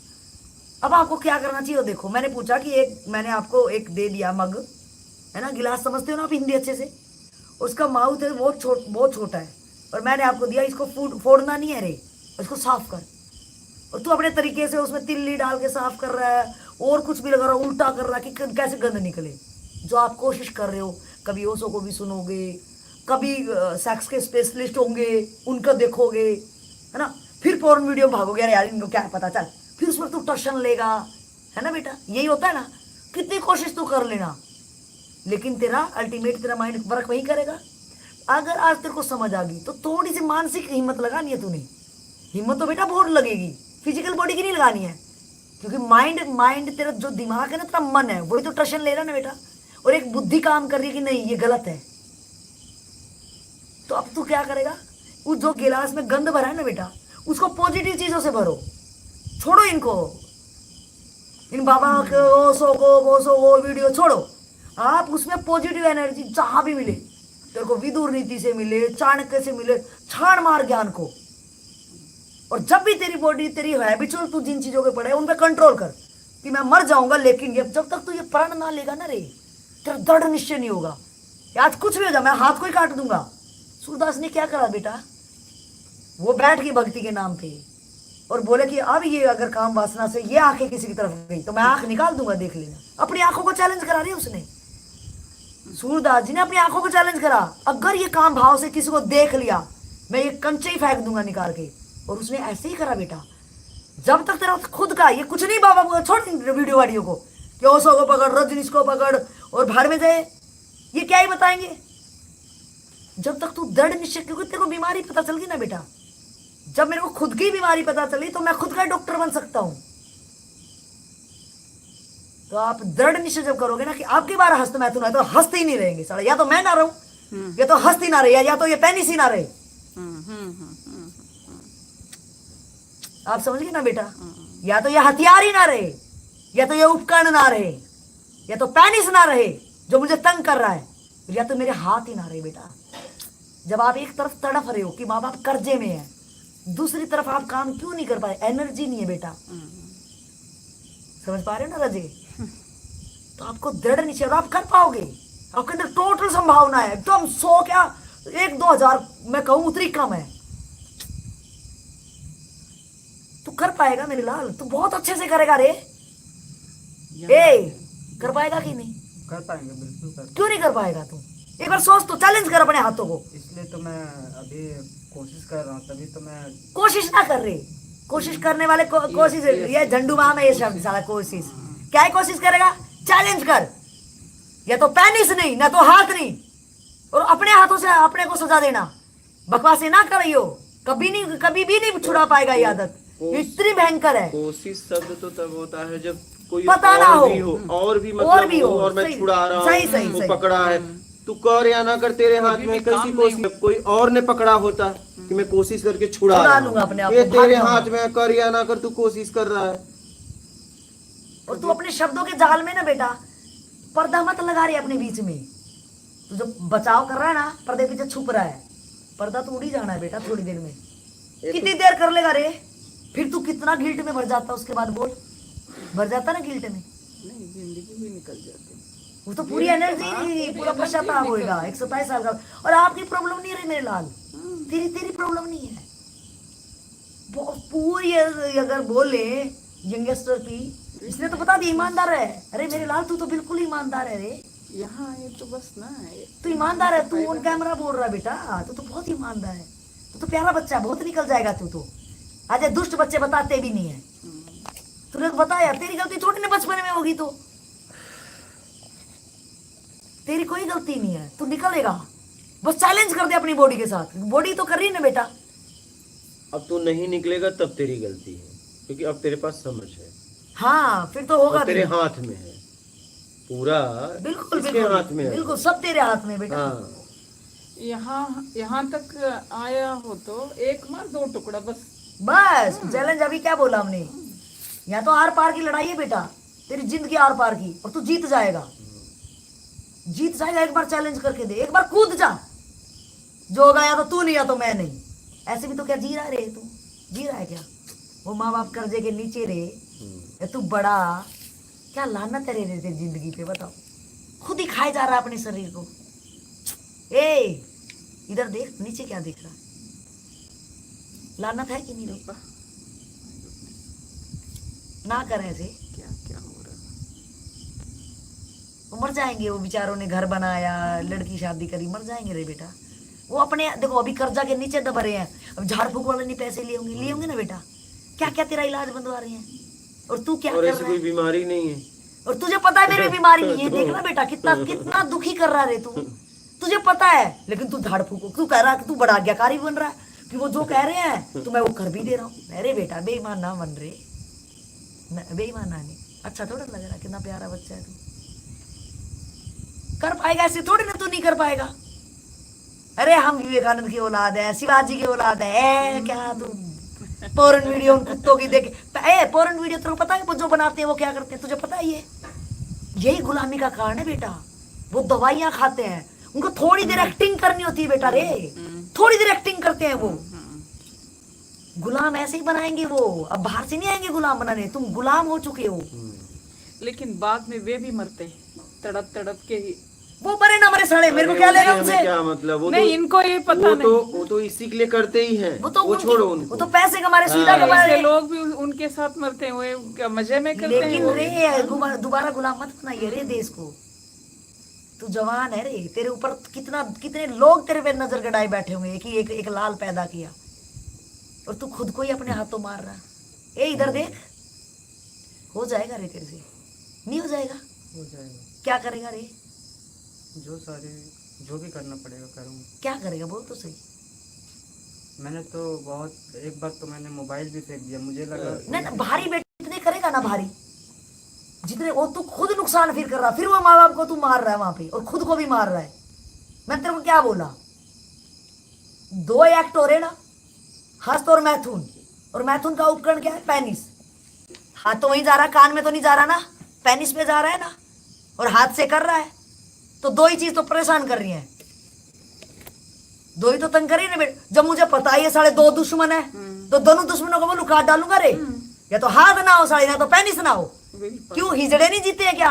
अब आपको क्या करना चाहिए। देखो मैंने पूछा कि मैंने आपको एक दे दिया मग, है ना, गिलास समझते हो ना आप हिंदी अच्छे से, उसका माउथ है बहुत छोटा है, और मैंने आपको दिया, इसको फोड़ना नहीं है रे, इसको साफ कर। और तू अपने तरीके से उसमें तिल्ली डाल के साफ कर रहा है, और कुछ भी लगा रहा है, उल्टा कर रहा है कि कैसे गंद निकले। जो आप कोशिश कर रहे हो, कभी ओशो को भी सुनोगे, कभी सेक्स के स्पेशलिस्ट होंगे उनका देखोगे, है ना, फिर पोर्न वीडियो भागोगे, अरे यार इनको क्या पता चल, फिर उसमें तू टर्शन लेगा, है ना बेटा, यही होता है ना। कितनी कोशिश तू कर लेना, लेकिन तेरा अल्टीमेट तेरा माइंड वर्क वही करेगा। अगर आज तेरे को समझ आ गई तो थोड़ी सी मानसिक हिम्मत लगानी है तूने। हिम्मत तो बेटा बहुत लगेगी, फिजिकल बॉडी की नहीं लगानी है, क्योंकि माइंड तेरा जो दिमाग है ना, तेरा मन है, वही तो टर्शन ले रहा है ना बेटा। और एक बुद्धि काम कर रही है कि नहीं ये गलत है। तो अब तू क्या करेगा, उस जो गिलास में गंद भरा है ना बेटा, उसको पॉजिटिव चीजों से भरो। छोड़ो इनको, इन बाबा को वो वीडियो छोड़ो। आप उसमें पॉजिटिव एनर्जी जहां भी मिले, तेरे को विदुर नीति से मिले, चाणक्य से मिले, छाड़ मार ज्ञान को। और जब भी तेरी बॉडी, तेरी हैबिचुअल तू जिन चीजों के पड़े उन पे कंट्रोल कर कि मैं मर जाऊंगा, लेकिन जब तक तू ये प्रण ना लेगा ना रे, तेरा दृढ़ निश्चय नहीं होगा। आज कुछ भी हो जाए, मैं हाथ को ही काट दूंगा। सूरदास ने क्या करा बेटा, वो बैठ गई भक्ति के नाम पे और बोले कि अब ये अगर काम वासना से ये आंखें किसी की तरफ गई तो मैं आंख निकाल दूंगा, देख लेना। अपनी आंखों को चैलेंज करा रही है उसने, सूरदास जी ने अपनी आंखों को चैलेंज करा, अगर ये काम भाव से किसी को देख लिया मैं ये कंचे ही फेंक दूंगा निकाल के। और उसने ऐसे ही करा बेटा। जब तक तेरा खुद का ये कुछ नहीं, बाबा छोड़ वीडियो को कि ओशो को पकड़, रजनीश को पकड़ और भाड़ में जाए, ये क्या ही बताएंगे। जब तक तू दृढ़ निश्चय, क्योंकि तेरे को बीमारी पता चल गई ना बेटा, जब मेरे को खुद की बीमारी पता चली तो मैं खुद का डॉक्टर बन सकता हूं। तो आप दृढ़ निश्चय जब करोगे ना कि आपकी बार हस्त मैथुन है, तो हंसते ही नहीं रहेंगे साला, या तो मैं ना रहूं, या तो हंसती ना रहे, या तो ये पेनिस ही ना रहे। आप समझ गए ना बेटा, या तो ये हथियार ही ना रहे, या तो ये उपकरण ना रहे, या तो पेनिस ना रहे जो मुझे तंग कर रहा है, या तो मेरे हाथ ही ना रहे बेटा। जब आप एक तरफ तड़फ रहे हो कि माँ बाप कर्जे में है, दूसरी तरफ आप काम क्यों नहीं कर पाए, एनर्जी नहीं है बेटा। समझ पा रहे हो ना रजे। तो आपको दृढ़ निश्चय, आप कर पाओगे, आपके अंदर टोटल संभावना है, एकदम 100 क्या 1-2 मैं कहूं उतनी कम है। तू कर पाएगा मेरे लाल, तू बहुत अच्छे से करेगा रे। कर पाएगा कि नहीं? कर पाएंगे, बिल्कुल कर। क्यों नहीं कर पाएगा तू? एक बार सोच तो, चैलेंज कर अपने हाथों को। इसलिए तो मैं अभी कोशिश कर रहा हूँ, तभी तो मैं कोशिश ना कर रही, कोशिश करने वाले कोशिश, ये झंडू माह में ये शब्द साला कोशिश, क्या है कोशिश करेगा? चैलेंज कर, या तो पेनिस नहीं ना तो हाथ नहीं, और अपने हाथों से अपने को सजा देना। बकवासे ना करियो, कभी भी नहीं छुड़ा पाएगा ये आदत, इतनी भयंकर है। कोशिश शब्द तो तब होता है जब कोई पता ना और हो, भी मतलब हो, और मैं सही, छुड़ा रहा सही, हूँ, वो पकड़ा है, तू कर या ना कर, तेरे हाथ में कैसी कोशिश। कोई और ने पकड़ा होता कि मैं कोशिश करके छुड़ा लूंगा अपने आप ये को, तेरे भाग हाथ में कर या ना कर, तू कोशिश कर रहा है। और तू अपने शब्दों के जाल में ना बेटा पर्दा मत लगा रही अपने बीच में। तू जो बचाव कर रहा है ना, पर्दे पीछे छुप रहा है, पर्दा तो उड़ ही जाना है बेटा थोड़ी देर में। कितनी देर कर लेगा रे? फिर तू कितना गिल्ट में भर जाता उसके बाद, बोल। भर जाता ना गिल्ट में, नहीं जिंदगी भी निकल जाती। वो तो पूरी एनर्जी, पूरा पश्चाताप होएगा। 127 साल का, और आपकी प्रॉब्लम नहीं है मेरे लाल, तेरी प्रॉब्लम नहीं है। पूरी अगर बोले यंगस्टर की, इसने तो बता दी ईमानदार है। अरे मेरे लाल तू तो बिल्कुल ईमानदार है रे, यहाँ ये तो बस ना तू ईमानदार है। तू ऑन कैमरा बोल रहा है बेटा, तू तो बहुत ईमानदार है, तू तो प्यारा बच्चा है, बहुत निकल जाएगा तू तो। आज दुष्ट बच्चे बताते भी नहीं है, तूने तो बताया। तेरी गलती थोड़ी ना बचपन में होगी, तो तेरी कोई गलती नहीं है, तू निकलेगा। बस चैलेंज कर दे अपनी बॉडी के साथ, बॉडी तो कर रही है ना बेटा। अब तू नहीं निकलेगा तब तेरी गलती है, क्योंकि अब तेरे पास समझ है। हाँ फिर तो होगा, तेरे हाथ में है पूरा, बिल्कुल इसके बिल्कुल हाथ में है। बिल्कुल सब तेरे हाथ में बेटा। हाँ, यहाँ तक आया हो तो एक मार दो टुकड़ा बस। बस चैलेंज अभी क्या बोला हमने, यहाँ तो आर पार की लड़ाई है बेटा, तेरी जिंदगी आर पार की, और तू जीत जाएगा, जीत जाएगा। एक बार चैलेंज करके दे, एक बार कूद जा, जो होगा या तो तू नहीं या तो मैं नहीं। ऐसे भी तो क्या जी रहा रे तू, जी रहा है क्या? वो माँ बाप कर्जे के नीचे रे, तू बड़ा क्या लानत है रे तेरी जिंदगी पे, बताओ। खुद ही खाए जा रहा है अपने शरीर को। ए इधर देख, नीचे क्या देख रहा है? लानत है कि नहीं रे? ना करें ऐसे, क्या क्या हो रहा है? वो मर जाएंगे, वो बेचारों ने घर बनाया, लड़की शादी करी, मर जाएंगे रे बेटा। वो अपने देखो अभी कर्जा के नीचे दब रहे हैं, अब झाड़ फूक वाले नहीं पैसे लिए होंगे ना बेटा, क्या क्या तेरा इलाज बनवा रहे हैं, और तू क्या और कर ऐसी रहा कोई है? बीमारी नहीं है, और तुझे पता है मेरी बीमारी नहीं है, देखना बेटा कितना कितना दुखी कर रहा है तू, तुझे पता है, लेकिन तू झाड़ फूक, तू कह रहा है कि तू बड़ा आज्ञाकारी बन रहा है, कि वो जो कह रहे हैं तो मैं वो कर भी दे रहा हूँ। अरे बेटा बेईमान ना बन रहे, बेईमान ना नहीं, अच्छा थोड़ा लग रहा, कितना प्यारा बच्चा है तू, कर पाएगा ऐसे थोड़ी ना, तू नहीं कर पाएगा। अरे हम विवेकानंद की औलाद है, शिवाजी की औलाद है, क्या तू पोरन वीडियो उन कुत्तों की देख, पोरन वीडियो तेरे को पता है वो जो बनाते हैं वो क्या करते हैं, तुझे पता है? यही गुलामी का कारण है बेटा। वो दवाइयां खाते हैं, उनको थोड़ी देर एक्टिंग करनी होती है बेटा रे, थोड़ी देर एक्टिंग करते हैं वो, गुलाम ऐसे ही बनाएंगे वो, अब बाहर से नहीं आएंगे गुलाम बनाने, तुम गुलाम हो चुके हो। लेकिन बाद में वे भी मरते तड़प तड़प के ही। वो मरे ना मरे सड़े, मेरे को क्या लेगा उनसे? क्या मतलब? वो नहीं तो, इनको ये पता नहीं, वो तो इसी के लिए करते ही हैं, वो तो छोड़ो उनको, वो तो पैसे कमारे सीधा कमा ऐसे रहे। लोग भी उनके साथ मरते हैं, वो क्या मजे में करते हैं? लेकिन रे दोबारा गुलाम मत बनाइए रे देश को, तू जवान है रे, तेरे ऊपर कितने लोग तेरे पे नजर गड़ाए बैठे होंगे कि एक लाल पैदा किया, और तू खुद को ही अपने हाथों मार रहा। ए इधर देख, हो जाएगा रे तेरे से, नहीं हो जाएगा? हो जाएगा। क्या करेगा रे? जो भी करना पड़ेगा करूँगा। क्या करेगा बोल तो सही। मैंने तो बहुत, एक बार तो मैंने मोबाइल भी फेंक दिया, मुझे लगा ना भारी बेटे जितने करेगा ना, भारी जितने, वो तू खुद नुकसान फिर कर रहा, फिर वो माँ बाप को तू मार रहा है वहां पे, और खुद को भी मार रहा है। मैं तेरे को क्या बोला, 2 एक्ट हो रहे ना, हस्त और मैथुन, और मैथुन का उपकरण क्या है? पेनिस। हाथ तो वहीं जा रहा है, कान में तो नहीं जा रहा ना, पेनिस में जा रहा है ना, और हाथ से कर रहा है, तो 2 ही चीज तो परेशान कर रही है, 2 ही तो तंग कर रही है ना बेटा। जब मुझे पता है ये साढ़े 2 दुश्मन है, तो दोनों दुश्मनों को मैं लुकाट डालूंगा रे, या तो हाथ ना हो साढ़े, ना तो पेनिस ना हो। क्यों हिजड़े नहीं जीते हैं क्या?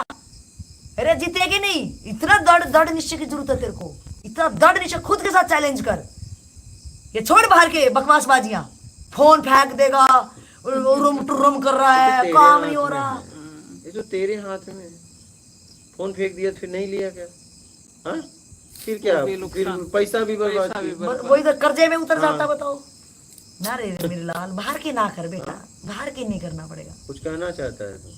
अरे जीतेगी नहीं, इतना दृढ़ निश्चय की जरूरत है तेरे को, इतना दृढ़ निश्चय, खुद के साथ चैलेंज कर, ये छोड़ बाहर के बकवासबाजियां, फोन फेंक देगा, रुम टुरुम कर रहा है, काम नहीं हो रहा। ये तो तेरे हाथ में है, फोन फेंक दिया फिर नहीं लिया क्या? हाँ फिर क्या, फिर पैसा भी बर्बाद किया। वो इधर कर्जे में उतर जाता, बताओ ना रे मेरे लाल, बाहर के ना कर बेटा, बाहर के नहीं करना पड़ेगा। कुछ कहना चाहता है तो?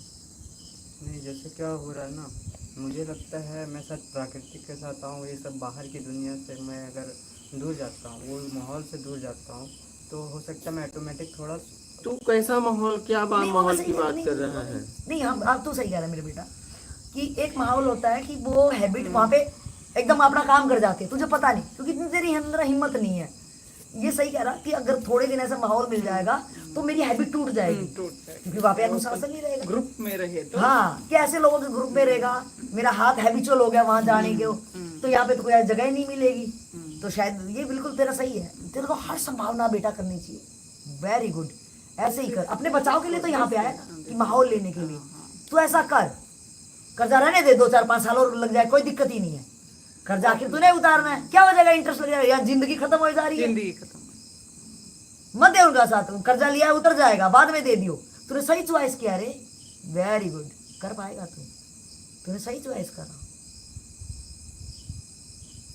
नहीं, जैसे क्या हो रहा है ना, मुझे लगता है मैं साथ प्राकृतिक के साथ आऊँ, ये सब बाहर की दुनिया से मैं अगर दूर जाता हूँ, वो माहौल से दूर जाता हूँ, तो हो सकता है मैं ऑटोमेटिक थोड़ा। तू कैसा माहौल, क्या माहौल की बात कर रहा है? नहीं हम, आप तो सही कह रहे हैं मेरे बेटा, कि एक माहौल होता है कि वो हैबिट वहाँ पे एकदम अपना काम कर जाते हैं, तुझे पता नहीं, क्योंकि इतनी तेरी अंदर हिम्मत नहीं है। ये सही कह रहा कि अगर थोड़े दिन ऐसा माहौल मिल जाएगा तो मेरी हैबिट टूट जाएगी, टूट जाएगा। क्योंकि वहाँ पे अनुशासन नहीं रहेगा। ग्रुप में रहे तो हाँ, कि ऐसे लोगों के ग्रुप में रहेगा, मेरा हाथ हैबिचुअल हो गया वहां जाने के, तो यहाँ पे तो कोई जगह ही नहीं मिलेगी। तो शायद ये बिल्कुल तेरा सही है, तेरे को हर संभावना बेटा करनी चाहिए। वेरी गुड, ऐसे ही कर। अपने बचाव के लिए तो यहाँ पे आया ना, कि माहौल लेने के लिए। तू ऐसा कर, कर्जा रहने दे, 2-4-5 साल और लग जाए, कोई दिक्कत ही नहीं है। कर्जा आखिर तूने उतारना है, क्या हो जाएगा, इंटरेस्ट लग जाएगा, यहाँ जिंदगी खत्म हो जा रही है। जिंदगी खत्म। मत दे उनका साथ, कर्जा लिया है उतर जाएगा, बाद में दे दियो। तूने सही चॉइस किया रे, वेरी गुड, कर पाएगा तू, तूने सही चॉइस करा।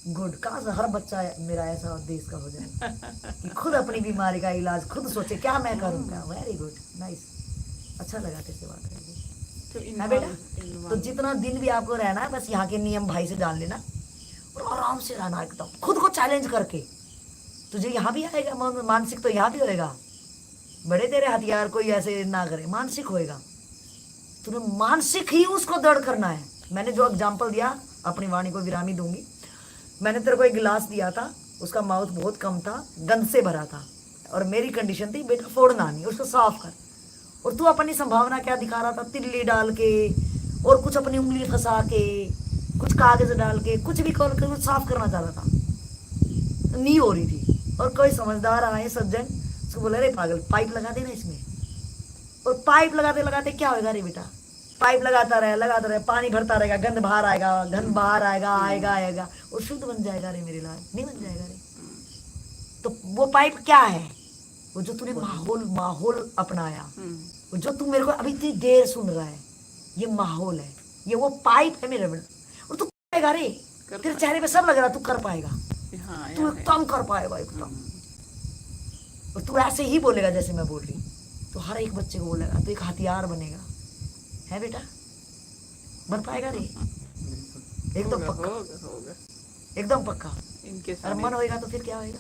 गुड, काश हर बच्चा मेरा ऐसा देश का हो जाए कि खुद अपनी बीमारी का इलाज खुद सोचे, क्या मैं करूँगा। वेरी गुड, नाइस, अच्छा लगा तेरे से बात करके। तो है बेटा, तो जितना दिन भी आपको रहना है, बस यहाँ के नियम भाई से जान लेना और आराम से रहना, एकदम खुद को चैलेंज करके। तुझे यहाँ भी आएगा मानसिक, तो यहाँ भी होएगा। बड़े तेरे हथियार कोई ऐसे ना करे, मानसिक होएगा। तूने मानसिक ही उसको दृढ़ करना है। मैंने जो एग्जाम्पल दिया, अपनी वाणी को विरामी दूंगी। मैंने तेरे को एक गिलास दिया था, उसका माउथ बहुत कम था, गंद से भरा था, और मेरी कंडीशन थी बेटा फोड़ना नहीं, उसको साफ कर। और तू अपनी संभावना क्या दिखा रहा था, तिल्ली डाल के और कुछ अपनी उंगली फंसा के, कुछ कागज डाल के, कुछ भी कर कुछ साफ करना चाह रहा था, नहीं हो रही थी। और कोई समझदार आए सज्जन, उसको बोला रे पागल, पाइप लगा देना इसमें। और पाइप लगाते लगाते क्या होगा रे बेटा, पाइप लगाता रहे, पानी भरता रहेगा, गंद बाहर आएगा, गंद बाहर आएगा, आएगा और शुद्ध बन जाएगा रे मेरे लाल, नहीं बन जाएगा रे। तो वो पाइप क्या है, वो जो तूने माहौल अपनाया, वो जो तू मेरे को अभी इतनी देर सुन रहा है, ये माहौल है, ये वो पाइप है मेरे बेटा। और तू करेगा रे, तेरे चेहरे पे सब लग रहा तू कर पाएगा, तू एकदम कर पाएगा एकदम। और तू ऐसे ही बोलेगा जैसे मैं बोल रही, तो हर एक बच्चे को बोलेगा, तो एक हथियार बनेगा, है बेटा, बन पाएगा रे, एकदम पक्का, एकदम पक्का। इनके और मन होएगा तो फिर क्या होएगा,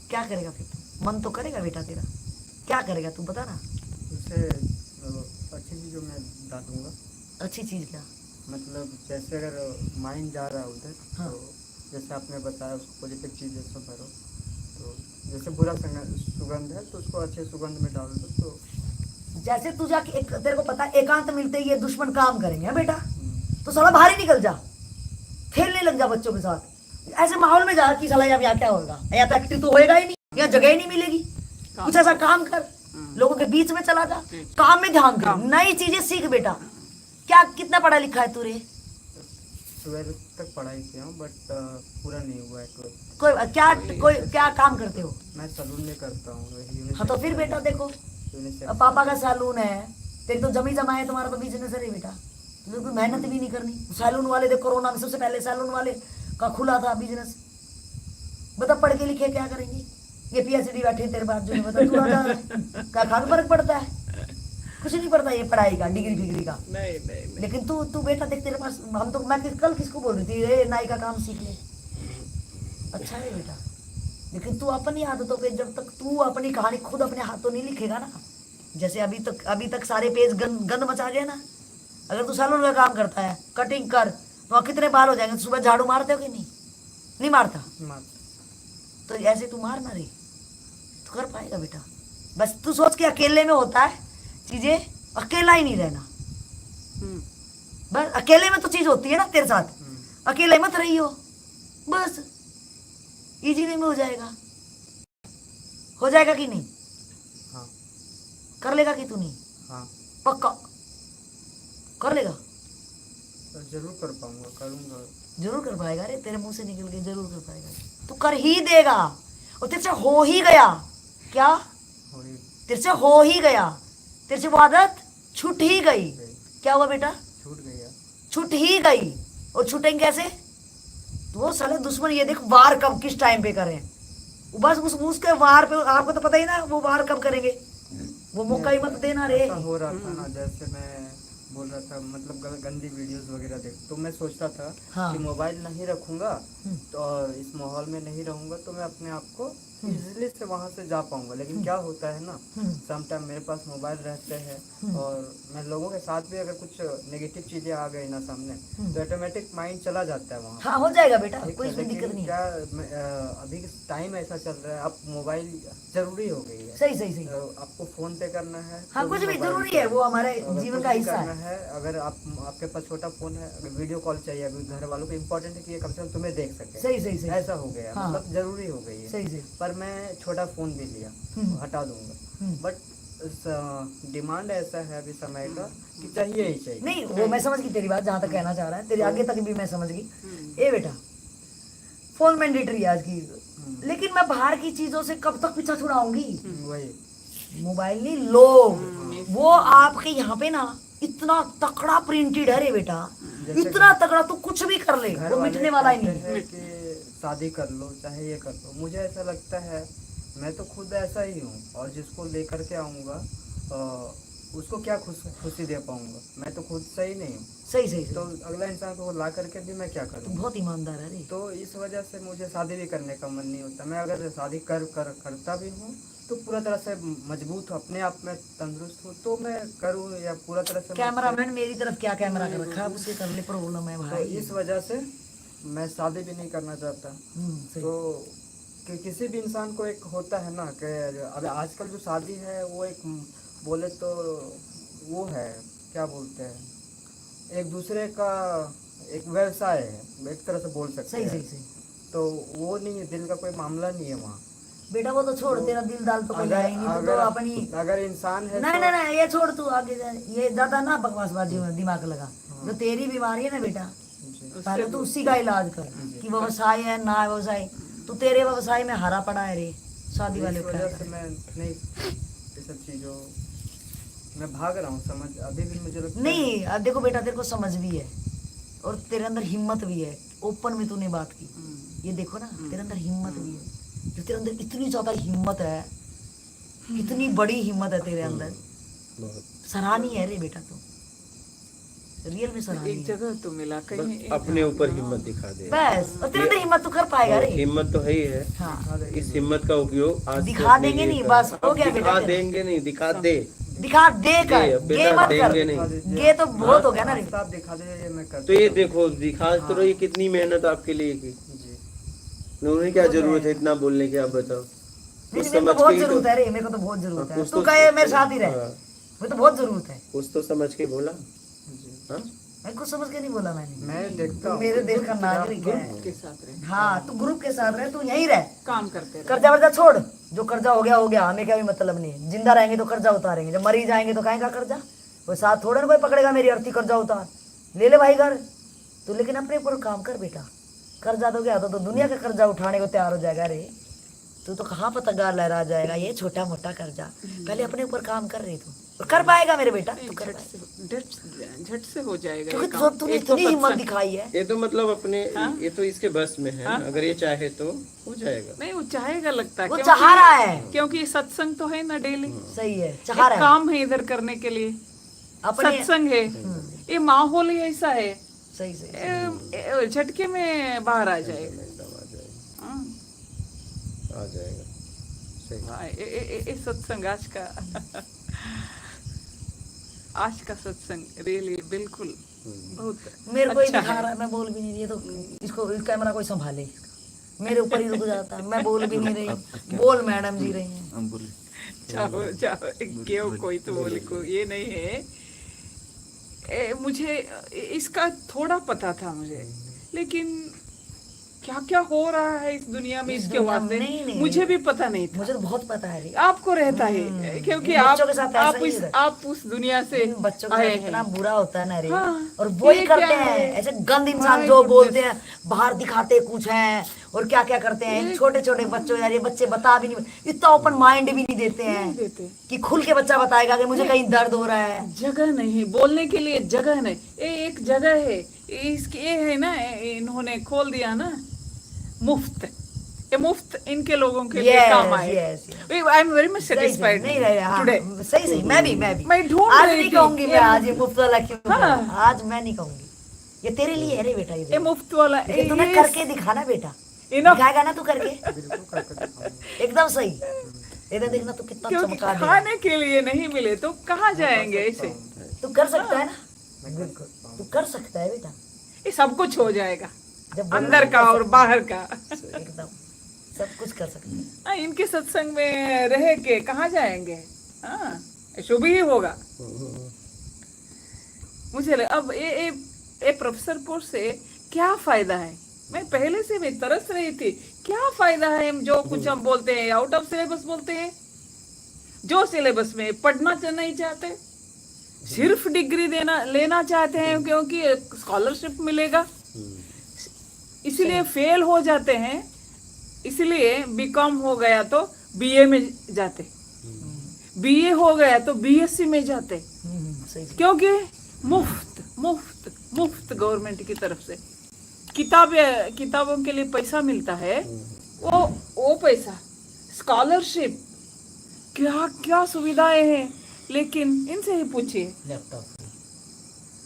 क्या करेगा फिर, मन तो करेगा बेटा तेरा, क्या करेगा तू बता ना। उससे अच्छी चीज़ जो मैं डालूंगा। अच्छी चीज क्या, मतलब जैसे अगर माइंड जा रहा है उधर, हाँ। तो जैसे आपने बताया उसको पॉजिटिव चीज़ जैसे भरो, तो जैसे बुरा सुगंध है तो उसको अच्छे सुगंध में डाल दो। तो जैसे तू जाके तेरे को पता है एकांत मिलते ही ये दुश्मन काम करेंगे, है बेटा, तो साला बाहर ही निकल जा, खेलने लग जा बच्चों के साथ। ऐसे माहौल में जा कि साला यहाँ क्या होगा, यहाँ तो एक्टिव तो होएगा ही नहीं, यहाँ जगह ही नहीं मिलेगी। कुछ ऐसा काम कर, लोगों के बीच में चला जा, काम में ध्यान दे, नई चीजें सीख बेटा। क्या कितना पढ़ा लिखा है तू रे? 12th तक पढ़ाई किया हूँ, बट पूरा नहीं हुआ है। कोई क्या काम करते हो? मैं सलून में करता हूँ। हाँ तो फिर बेटा देखो, अब पापा का सैलून है, तेरी तो जमी जमा है, तुम्हारा तो बिजनेस है बेटा, तुम्हें कोई मेहनत भी नहीं करनी। सैलून वाले देखो, कोरोना में सबसे पहले सैलून वाले का खुला था बिजनेस। बता पढ़ के लिखे क्या करेंगे, ये पीएचडी बैठे तेरे पास जो बता तू राजा है, क्या खान फर्क पड़ता है? कुछ नहीं पड़ता ये पढ़ाई का, डिग्री फिग्री का। नहीं। लेकिन तू बेटा देख, तेरे पास हम तो, मैं कल किसको बोल रही थी, रे नाई का काम सीख ले, अच्छा है बेटा। लेकिन तू अपनी आदतों पे, जब तक तू अपनी कहानी खुद अपने हाथों नहीं लिखेगा ना, जैसे अभी तक सारे पेज गंद मचा गए ना। अगर तू सैलून का काम करता है, कटिंग कर, तो कितने बाल हो जाएंगे? सुबह झाड़ू मारते हो कि नहीं मारता? तो ऐसे तू मारना रे, तू कर पाएगा बेटा। बस तू सोच के अकेले में होता है चीजें, अकेला ही नहीं रहना। बस अकेले में तो चीज होती है ना तेरे साथ, अकेले मत रही हो, बस इजीली में हो जाएगा कि नहीं? हाँ। कर लेगा कि तू नहीं? हाँ। पक्का कर लेगा? जरूर कर पाऊंगा, करूंगा। जरूर कर पाएगा रे, तेरे मुंह से निकल के जरूर कर पाएगा, तू कर ही देगा। और तेरे से हो ही गया, क्या तेरे से हो ही गया, तेरे से वो आदत छूट ही गई। क्या हुआ बेटा? छूट ही गई। और छूटेंगे कैसे? तो वो साले दुश्मन ये देख वार कब किस टाइम पे करें, बस उसके वार पे आपको तो पता ही ना, वो वार कब करेंगे, वो मौका ही मत देना रे। हो रहा था ना, जैसे मैं बोल रहा था, मतलब गंदी वीडियोस वगैरह देख, तो मैं सोचता था कि मोबाइल नहीं रखूंगा तो इस माहौल में नहीं रहूंगा, तो मैं अपने आप को इजीली से वहाँ से जा पाऊंगा। लेकिन क्या होता है ना, सम टाइम मेरे पास मोबाइल रहते हैं और मैं लोगों के साथ भी अगर कुछ नेगेटिव चीजें आ गई ना सामने तो ऑटोमेटिक माइंड चला जाता है वहाँ। हाँ हो जाएगा बेटा, ठीक कोई है, इसमें दिक्कत लेकिन नहीं है। क्या अभी टाइम ऐसा चल रहा है, अब मोबाइल जरूरी हो गई है। सही सही सही। आपको फोन पे करना है, हाँ तो कुछ भी मोबाइल जरूरी पे है, वो हमारे अगर जीवन कुछ का भी हिस्सा करना है। है, अगर आपके पास छोटा फोन है, अगर वीडियो कॉल चाहिए, अगर घर वालों को इम्पोर्टेंट है कि ये कम से कम तुम्हें देख सके, सही सही सही। ऐसा हो गया, हाँ। मतलब जरूरी हो गई है। सही सही। पर मैं छोटा फोन भी लिया, हटा दूंगा, बट डिमांड ऐसा है अभी समय का कि चाहिए ही चाहिए। नहीं वो मैं समझ गई तेरी बात, जहाँ तक कहना चाह रहा है, तेरे आगे तक भी मैं समझ गई। ए बेटा, फोन मैंडेटरी है आज की, लेकिन मैं बाहर की चीजों से कब तक पीछा छुड़ाऊंगी? वही मोबाइल नहीं, लोग वो आपके यहाँ पे ना इतना तकड़ा प्रिंटेड है रे बेटा, इतना तकड़ा, तू कुछ भी कर ले घर वो वाले मिटने वाला ही कहते नहीं। हैं कि शादी कर लो चाहे ये कर लो, मुझे ऐसा लगता है, मैं तो खुद ऐसा ही हूँ और जिसको लेकर के आऊँगा उसको क्या खुशी दे पाऊंगा, मैं तो खुद सही नहीं हूँ, सही सही तो सही। अगला इंसान को ला करके भी मैं क्या तू करूँ। बहुत ईमानदार है रे। तो इस वजह से मुझे शादी भी करने का मन नहीं होता। मैं अगर शादी करता भी हूँ तो पूरा तरह से मजबूत हूँ, अपने आप में तंदुरुस्त हूँ, तो मैं करूँ या पूरा तरह से कैमरामैन मेरी तरफ क्या कैमरा कर रखा है, अब उसके कर ले, प्रॉब्लम है तो भाई। इस वजह से मैं शादी भी नहीं करना चाहता। सही। तो कि किसी भी इंसान को एक होता है ना कि अब आजकल जो शादी है वो एक बोले तो वो है, क्या बोलते हैं, एक दूसरे का एक व्यवसाय है, एक तरह से बोल सकते सही हैं। सही सही। तो वो नहीं है, दिल का कोई मामला नहीं है वहाँ। बेटा वो तो छोड़, तेरा दिल दाल तो कहीं है नहीं, तो अपनी अगर इंसान है नहीं तो नहीं नहीं ये छोड़, तू आगे जा, ये ज्यादा ना बकवासबाजी में दिमाग लगा। जो तेरी बीमारी है ना बेटा, पहले तू उसी का इलाज कर कि व्यवसाय है ना व्यवसाय, तू तेरे व्यवसाय में हारा पड़ा है रे, शादी वाले इस वजह से मैं नहीं ये सब चीजों मैं भाग रहा हूँ, समझ अभी भी मुझे लगता है। नहीं अब देखो बेटा, तेरे को समझ भी है और तेरे अंदर हिम्मत भी है, ओपन में तूने बात की, ये देखो ना तेरे अंदर हिम्मत भी है, जो तेरे अंदर इतनी ज्यादा हिम्मत है, इतनी बड़ी हिम्मत है तेरे अंदर, सराहनीय है रे बेटा, तू रियल में सराहनीय एक है। जगह तो मिला कहीं अपने ऊपर हिम्मत दिखा दे। बस और तेरे अंदर हिम्मत तू कर पाएगा रे। हिम्मत तो है ही है, हाँ इस हिम्मत का उपयोग आज से दिखा अपने देंगे लिए नहीं, कर। बस हो अब गया बेटा दिखा तेरा। देंगे नहीं, दिखा दे। दिखा दे कर, दे, गे बेटा, मत कर, देंगे नहीं। गे तो बहुत हो गया ना रे। आप दिखा दे, ये मैं करता तो ये हूँ। देखो, दिखा तो रही कितनी मेहनत आपके लिए की, जी उन्हें क्या जरूरत है इतना बोलने की, आप बताओ। नहीं, कुछ मेरे को समझ बहुत के ही जरूरत तो- है रे, मेरे को तो बहुत जरूरत है, कुछ तू तो- कहे मेरे साथ ही रहे, हाँ, मुझे तो बहुत जरूरत है। कुछ तो समझ के बोला। जी हाँ? मैं कुछ समझ के नहीं बोला मैंने, मैं देखता तू हूँ। मेरे देश का नागरिक है। के साथ रहे, हाँ तू ग्रुप के साथ रहे, तू यहीं रह, काम करते रहे। कर्जा वर्जा छोड़, जो कर्जा हो गया, हमें क्या भी मतलब नहीं है, जिंदा रहेंगे तो कर्जा उतारेंगे, जब मरी जाएंगे तो काहें का कर्जा, वो साथ थोड़े ना कोई पकड़ेगा मेरी अर्थी कर्जा उतार, ले ले भाई घर तू, लेकिन अपने ऊपर काम कर बेटा, कर्जा तो गया तो दुनिया का कर्जा उठाने को तैयार हो जाएगा रे, तू तो कहाँ पतंगा लहरा जाएगा, ये छोटा मोटा कर्जा, पहले अपने ऊपर काम कर रही तू, और कर पाएगा मेरे बेटा, तू कर पाएगा। झट से हो जाएगा ये क्योंकि काम। तूने एक तो इतनी हिम्मत सत्संग- दिखाई है। ये तो मतलब अपने ये तो इसके बस में है, हाँ? अगर ये चाहे तो हो जाएगा। नहीं, वो चाहेगा लगता है, वो क्योंकि- चाह रहा है, क्योंकि सत्संग तो है ना डेली, सही है, चाह एक रहा है काम है इधर करने के लिए, अपने, सत्संग है, ये माहौल ही ऐसा है, सही सही। झटके में बाहर आ जाएगा। एकदम आ जाएगा, हाँ, आ जाएगा। सही। हाँ, ये सत्संग आज का सत्संग रियली बिल्कुल बहुत मेरे को ही अच्छा दिखा है। रहा है, मैं बोल भी नहीं रही, ये तो इसको इस कैमरा कोई संभाले, मेरे ऊपर ही रुक जाता है, मैं बोल भी नहीं रही, बोल मैडम जी रही हैं। चाहो चाहो क्यों, कोई तो बोले को ये नहीं है। मुझे इसका थोड़ा पता था मुझे, लेकिन क्या क्या हो रहा है इस दुनिया में, इस इसके दुनिया में वास्ते नहीं। मुझे भी पता नहीं था। मुझे तो बहुत पता है रे, आपको रहता है, क्योंकि इन बच्चों के साथ ऐसा ही है। आप उस दुनिया से इन बच्चों के आए साथ हैं। इतना बुरा होता है ना रे, हाँ, और वो ही ये करते क्या हैं, है? ऐसे गंद इंसान My जो goodness। बोलते हैं, बाहर दिखाते कुछ हैं और क्या क्या करते हैं, छोटे छोटे बच्चों, यार ये बच्चे बता भी नहीं, इतना ओपन माइंड भी नहीं देते नहीं हैं देते, कि खुल के बच्चा बताएगा कि मुझे कहीं दर्द हो रहा है। जगह नहीं बोलने के लिए, जगह नहीं, ये एक जगह है, इसके ये है ना, इन्होंने खोल दिया ना मुफ्त, ये मुफ्त इनके लोगों के लिए Yes, काम आए। yes, yes। I am very much सही सेटिस्फाइड नहीं रहे, हाँ, टुडे। सही सही, मैं भी मैं ढूंढ आज रही नहीं थी। कहूंगी मैं, आज ये मुफ्त वाला क्यों हाँ। बोला? आज मैं नहीं कहूंगी, ये तेरे लिए है रे बेटा, ये ये मुफ्त वाला लेकिन तूने ये- करके दिखाना बेटा, इनफ, दिखाएगा ना तू करके बिल्कुल करके दिखाऊंगा। एकदम सही। इधर देखना तू कितना क्योंकि चमका दे। खाने के लिए नहीं मिले तो कहाँ जाएंगे ऐसे? तू कर सकता है ना, मैं कर सकता हूँ। तू कर सकता है बेटा। ये सब कुछ हो जाएगा, जब बोला अंदर तू का कर और बाहर का। सकता है, एकदम सब कुछ कर सकते हैं। इनके सत्संग में रह के कहाँ जाएंगे? हाँ, शुभ ही होगा। मुझे अब ये प्रोफेसर पोस्ट से क्या फायदा है? मैं पहले से भी तरस रही थी, क्या फायदा है हम जो कुछ हम बोलते हैं, आउट ऑफ सिलेबस बोलते हैं, जो सिलेबस में पढ़ना नहीं चाहते, सिर्फ डिग्री लेना चाहते हैं क्योंकि स्कॉलरशिप मिलेगा, इसलिए फेल हो जाते हैं। इसलिए बीकॉम हो गया तो बीए में जाते, बीए हो गया तो बीएससी में जाते, सही। क्योंकि मुफ्त मुफ्त मुफ्त गवर्नमेंट की तरफ से किताबों के लिए पैसा मिलता है, वो पैसा स्कॉलरशिप, क्या क्या सुविधाएं हैं। लेकिन इनसे ही पूछिए,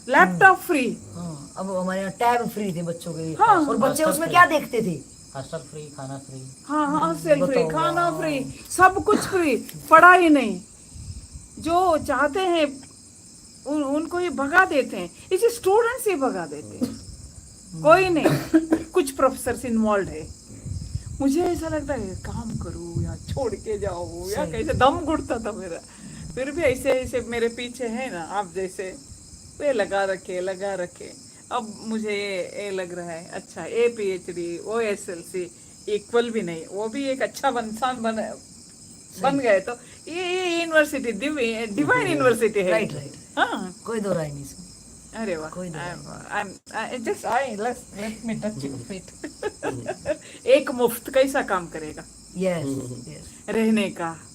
लैपटॉप फ्री। हाँ, अब हमारे यहाँ टैब फ्री थे बच्चों के लिए। हाँ। और बच्चे उसमें क्या देखते थे? हॉस्टल फ्री, खाना फ्री। हाँ हाँ, सेल फ्री, बताओ, खाना फ्री, सब कुछ फ्री, पढ़ाई नहीं। जो चाहते हैं उनको ही भगा देते हैं, इसे स्टूडेंट्स ही भगा देते हैं, कोई नहीं। कुछ प्रोफेसर्स इन्वॉल्व है। मुझे ऐसा लगता है काम करूँ या छोड़ के जाऊँ या कैसे, दम घुटता था मेरा। फिर भी ऐसे ऐसे मेरे पीछे है ना आप जैसे, वे लगा रखे। अब मुझे ये लग रहा है, अच्छा ये PhD वो SLC इक्वल भी नहीं, वो भी एक अच्छा इंसान बन गए तो ये यूनिवर्सिटी डिवाइन यूनिवर्सिटी है। राइट। हाँ, कोई दो राय नहीं इसमें। अरे वाह, कोई let me touch your feet। एक मुफ्त कैसा काम करेगा? यस। रहने का,